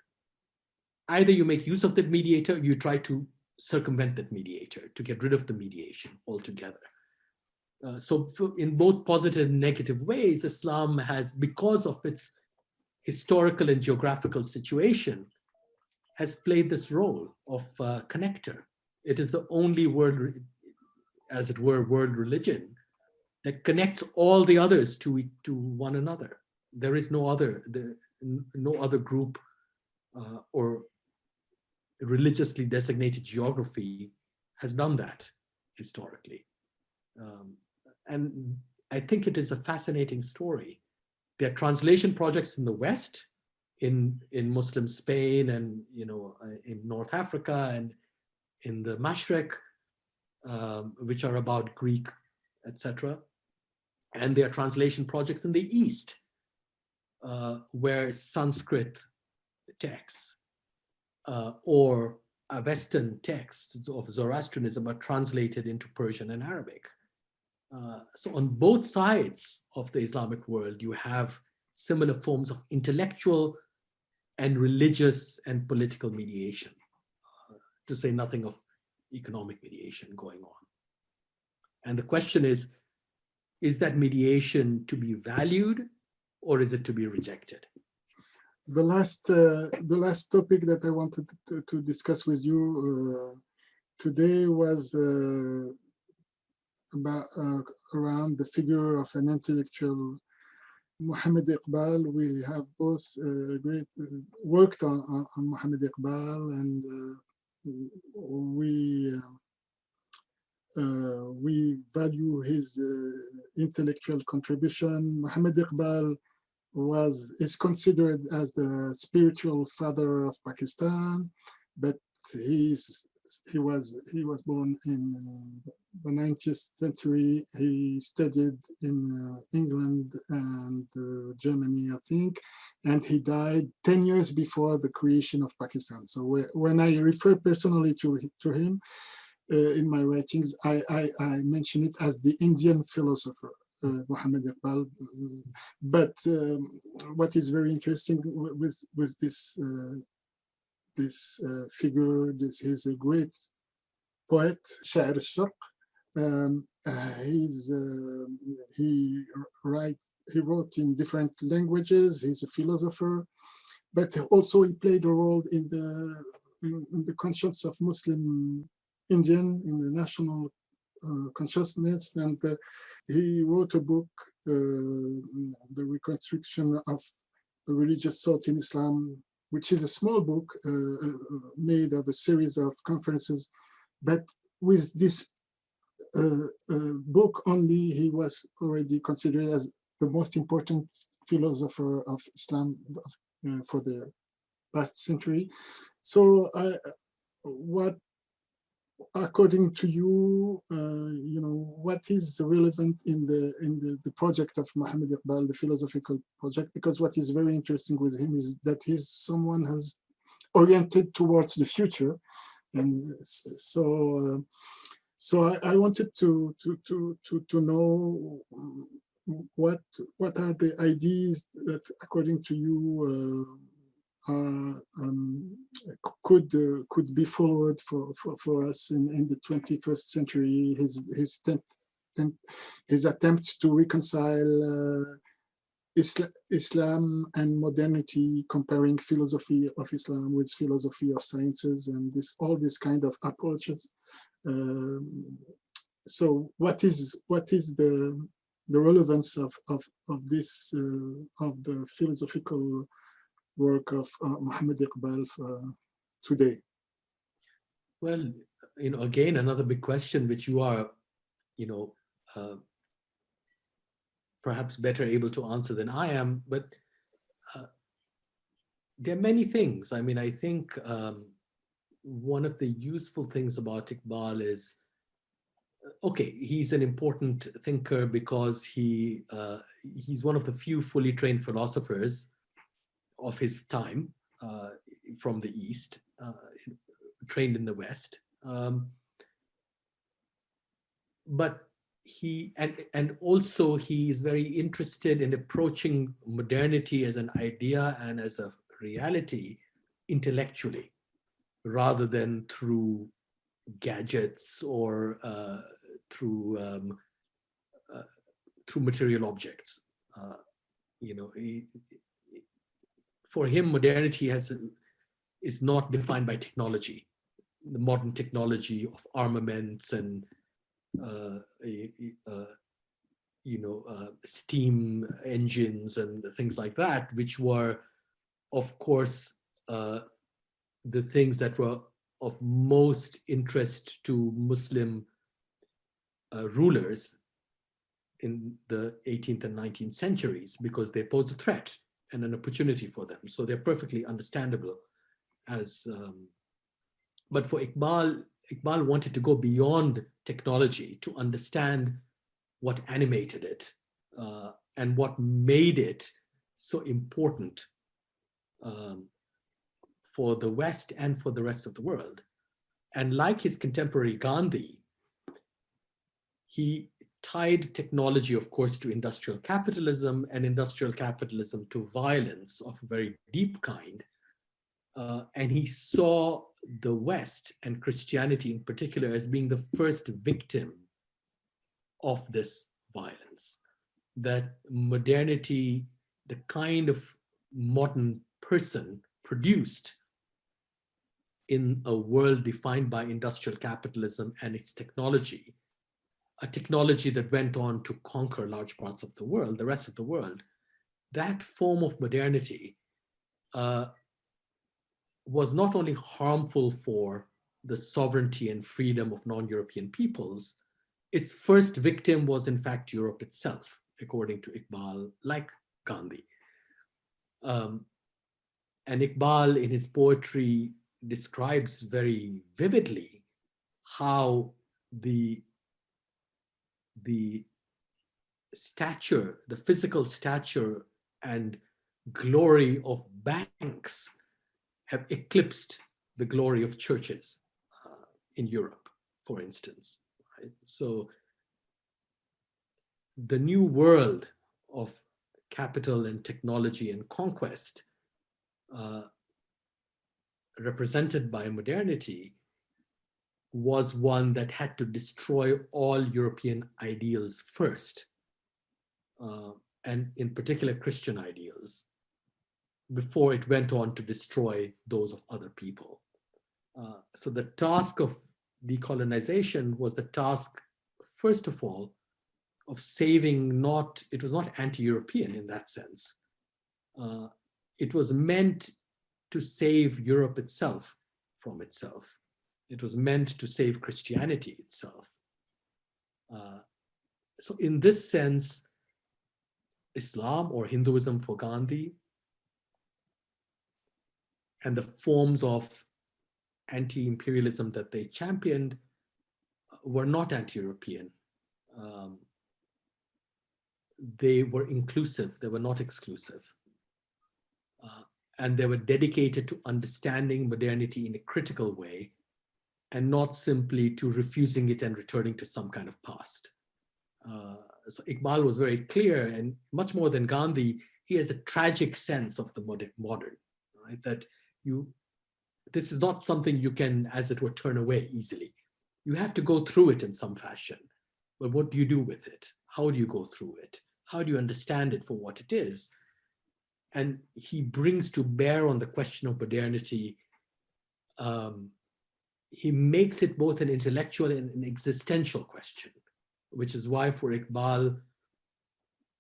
Either you make use of that mediator, you try to circumvent that mediator, to get rid of the mediation altogether. So in both positive and negative ways, Islam has, because of its historical and geographical situation, has played this role of connector. It is the only world, as it were, world religion that connects all the others to one another. There is no other group or religiously designated geography has done that historically. And I think it is a fascinating story. There are translation projects in the West, in Muslim Spain, and in North Africa, and in the Mashreq, which are about Greek, etc. And there are translation projects in the East, where Sanskrit texts or Western texts of Zoroastrianism are translated into Persian and Arabic. So on both sides of the Islamic world, you have similar forms of intellectual and religious and political mediation, to say nothing of economic mediation going on. And the question is that mediation to be valued, or is it to be rejected? The last topic that I wanted to discuss with you today was about around the figure of an intellectual, Mohammed Iqbal. We have both worked on Mohammed Iqbal, and we value his intellectual contribution. Mohammed Iqbal is considered as the spiritual father of Pakistan, but he was born in the 19th century. He studied in England and Germany, I think, and he died 10 years before the creation of Pakistan. So when I refer personally to him in my writings, I mention it as the Indian philosopher, Muhammad Iqbal. But what is very interesting with this figure, he's a great poet, شاعر الشرق. He wrote in different languages. He's a philosopher, but also he played a role in the conscience of Muslim Indian, in the national consciousness. And he wrote a book, The Reconstruction of the Religious Thought in Islam, which is a small book made of a series of conferences. But with this book only, he was already considered as the most important philosopher of Islam for the past century. So what, according to you, what is relevant in the project of Muhammad Iqbal, the philosophical project? Because what is very interesting with him is that he's someone who's oriented towards the future. And so I wanted to know what are the ideas that, according to you, could be followed for us in the 21st century. His attempt to reconcile Islam and modernity, comparing philosophy of Islam with philosophy of sciences, and all these kind of approaches. So what is the relevance of this of the philosophical work of Muhammad Iqbal today? Well, again, another big question, which you are, perhaps better able to answer than I am, but there are many things. I mean, I think one of the useful things about Iqbal is, okay, he's an important thinker because he's one of the few fully trained philosophers of his time from the East, trained in the West. But and also he is very interested in approaching modernity as an idea and as a reality intellectually, rather than through gadgets or through material objects. For him, modernity is not defined by technology, the modern technology of armaments and steam engines and things like that, which were, of course, the things that were of most interest to Muslim rulers in the 18th and 19th centuries, because they posed a threat and an opportunity for them. So they're perfectly understandable. But for Iqbal wanted to go beyond technology to understand what animated it and what made it so important for the West and for the rest of the world. And like his contemporary Gandhi, he tied technology, of course, to industrial capitalism, and industrial capitalism to violence of a very deep kind. And he saw the West and Christianity in particular as being the first victim of this violence. That modernity, the kind of modern person produced in a world defined by industrial capitalism and its technology, a technology that went on to conquer large parts of the world, the rest of the world, that form of modernity was not only harmful for the sovereignty and freedom of non-European peoples, its first victim was in fact Europe itself, according to Iqbal, like Gandhi. And Iqbal in his poetry describes very vividly how the the stature, the physical stature and glory of banks have eclipsed the glory of churches in Europe, for instance. Right? So the new world of capital and technology and conquest, represented by modernity, was one that had to destroy all European ideals first, and in particular Christian ideals, before it went on to destroy those of other people. So the task of decolonization was the task, first of all, of saving not, it was not anti-European in that sense. It was meant to save Europe itself from itself. It was meant to save Christianity itself. So in this sense, Islam or Hinduism for Gandhi and the forms of anti-imperialism that they championed were not anti-European. They were inclusive, they were not exclusive. And they were dedicated to understanding modernity in a critical way and not simply to refusing it and returning to some kind of past. So Iqbal was very clear, and much more than Gandhi, he has a tragic sense of the modern, right? That this is not something you can, as it were, turn away easily. You have to go through it in some fashion. But what do you do with it? How do you go through it? How do you understand it for what it is? And he brings to bear on the question of modernity. He makes it both an intellectual and an existential question, which is why for Iqbal,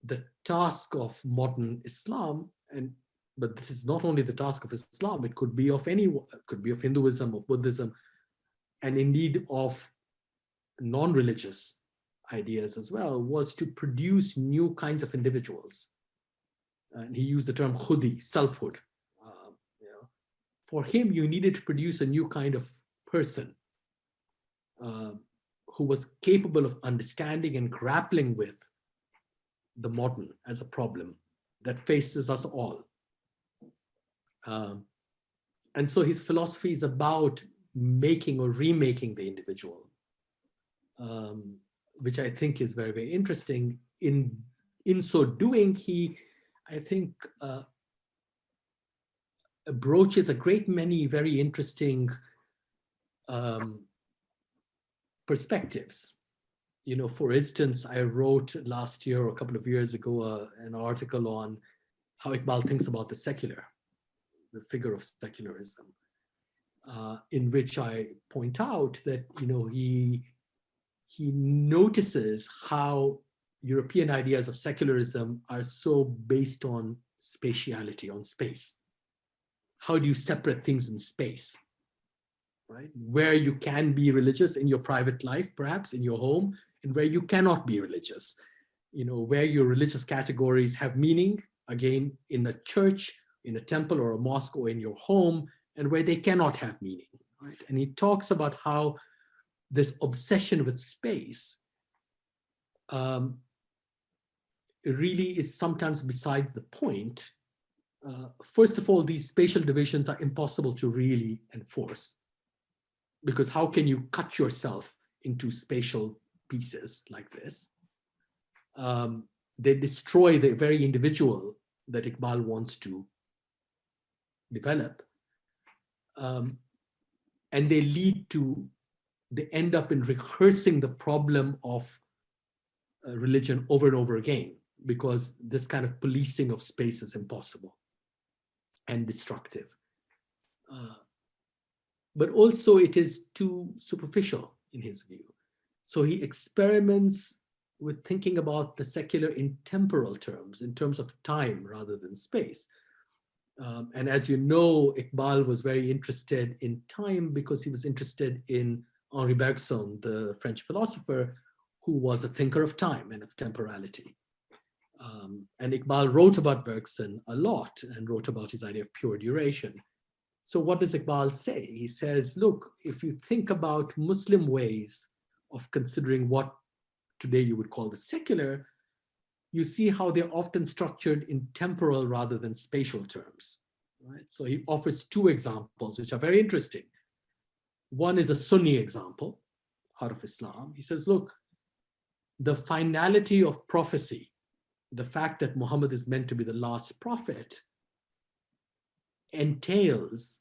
the task of modern Islam, but this is not only the task of Islam, it could be of it could be of Hinduism, of Buddhism, and indeed of non-religious ideas as well, was to produce new kinds of individuals. And he used the term khudi, selfhood. For him, you needed to produce a new kind of person who was capable of understanding and grappling with the modern as a problem that faces us all. And so his philosophy is about making or remaking the individual, which I think is very, very interesting. In so doing, he, I think, broaches a great many very interesting perspectives. You know, for instance, I wrote last year or a couple of years ago an article on how Iqbal thinks about the secular, the figure of secularism, in which I point out that, you know, he notices how European ideas of secularism are so based on spatiality, on space. How do you separate things in space, right? Where you can be religious in your private life, perhaps in your home, and where you cannot be religious. You know, where your religious categories have meaning, again, in a church, in a temple or a mosque or in your home, and where they cannot have meaning, right? And he talks about how this obsession with space it really is sometimes beside the point. First of all, these spatial divisions are impossible to really enforce, because how can you cut yourself into spatial pieces like this? They destroy the very individual that Iqbal wants to develop. And they end up in rehearsing the problem of religion over and over again, because this kind of policing of space is impossible and destructive. But also it is too superficial in his view. So he experiments with thinking about the secular in temporal terms, in terms of time rather than space. And as you know, Iqbal was very interested in time because he was interested in Henri Bergson, the French philosopher, who was a thinker of time and of temporality. And Iqbal wrote about Bergson a lot and wrote about his idea of pure duration. So what does Iqbal say? He says, look, if you think about Muslim ways of considering what today you would call the secular, you see how they're often structured in temporal rather than spatial terms. Right? So he offers two examples, which are very interesting. One is a Sunni example out of Islam. He says, look, the finality of prophecy, the fact that Muhammad is meant to be the last prophet, entails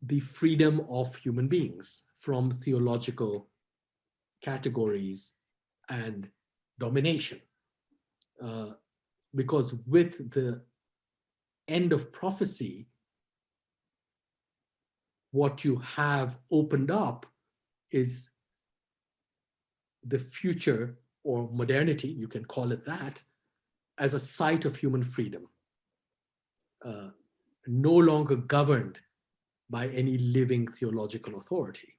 the freedom of human beings from theological categories and domination. Because with the end of prophecy, what you have opened up is the future, or modernity, you can call it that, as a site of human freedom, no longer governed by any living theological authority.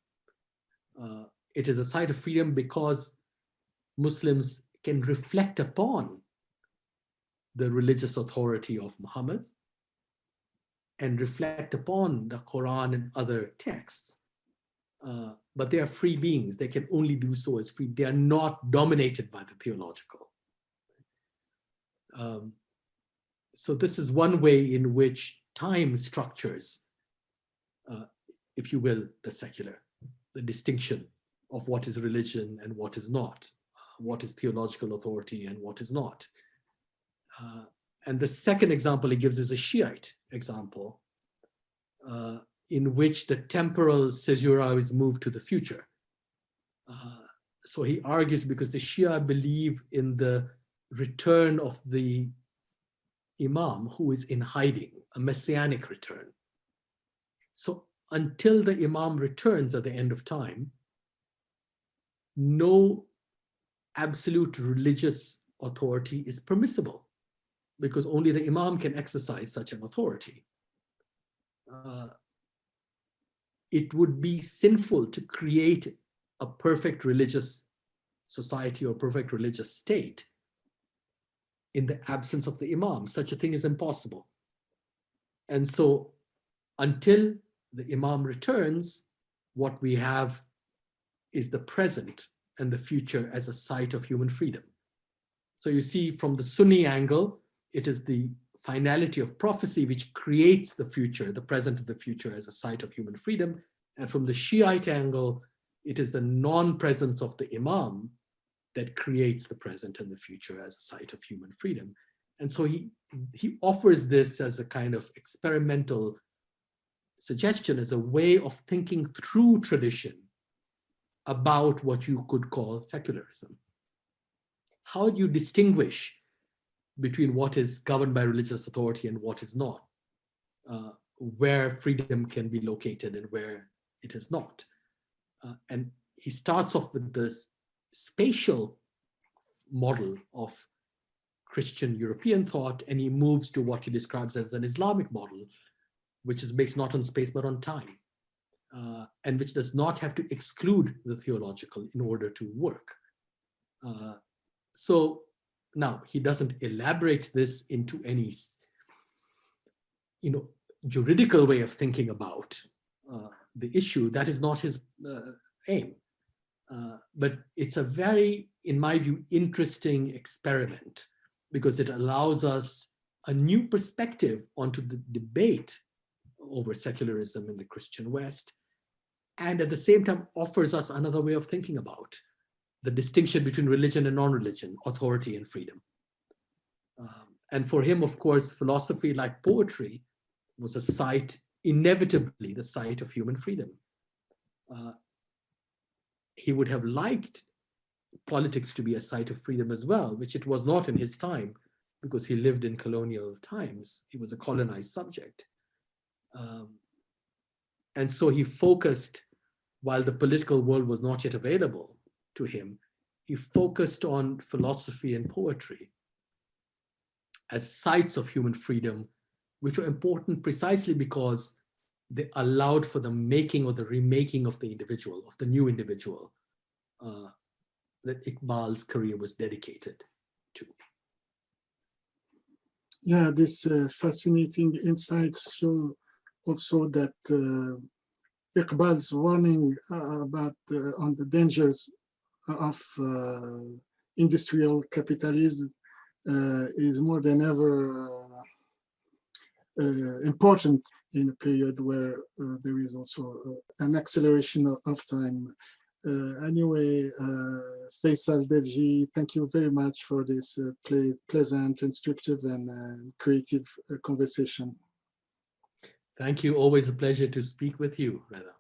It is a site of freedom because Muslims can reflect upon the religious authority of Muhammad and reflect upon the Quran and other texts. But they are free beings. They can only do so as free. They are not dominated by the theological. So this is one way in which time structures, if you will, the secular, the distinction of what is religion and what is not, what is theological authority and what is not. And the second example he gives is a Shiite example, in which the temporal caesura is moved to the future. So he argues because the Shia believe in the return of the Imam who is in hiding, a messianic return. So until the Imam returns at the end of time, no absolute religious authority is permissible, because only the Imam can exercise such an authority. It would be sinful to create a perfect religious society or perfect religious state in the absence of the Imam. Such a thing is impossible. And so until the Imam returns, what we have is the present and the future as a site of human freedom. So you see, from the Sunni angle, it is the finality of prophecy which creates the future, the present and the future as a site of human freedom. And from the Shiite angle, it is the non-presence of the Imam that creates the present and the future as a site of human freedom. And so he offers this as a kind of experimental suggestion, as a way of thinking through tradition about what you could call secularism. How do you distinguish between what is governed by religious authority and what is not? Where freedom can be located and where it is not. And he starts off with this spatial model of Christian European thought, and he moves to what he describes as an Islamic model, which is based not on space but on time, and which does not have to exclude the theological in order to work. So now he doesn't elaborate this into any, juridical way of thinking about the issue. That is not his aim. But it's a very, in my view, interesting experiment, because it allows us a new perspective onto the debate over secularism in the Christian West, and at the same time offers us another way of thinking about the distinction between religion and non-religion, authority and freedom. And for him, of course, philosophy, like poetry, was a site, inevitably the site of human freedom. He would have liked politics to be a site of freedom as well, which it was not in his time, because he lived in colonial times. He was a colonized subject. And so he focused, while the political world was not yet available to him, he focused on philosophy and poetry as sites of human freedom, which were important precisely because they allowed for the making or the remaking of the individual, of the new individual, that Iqbal's career was dedicated to. Yeah, this fascinating insights show also that Iqbal's warning about on the dangers of industrial capitalism is more than ever important in a period where there is also an acceleration of time. Anyway, Faisal Devji, thank you very much for this pleasant, instructive, and creative conversation. Thank you. Always a pleasure to speak with you, Reda.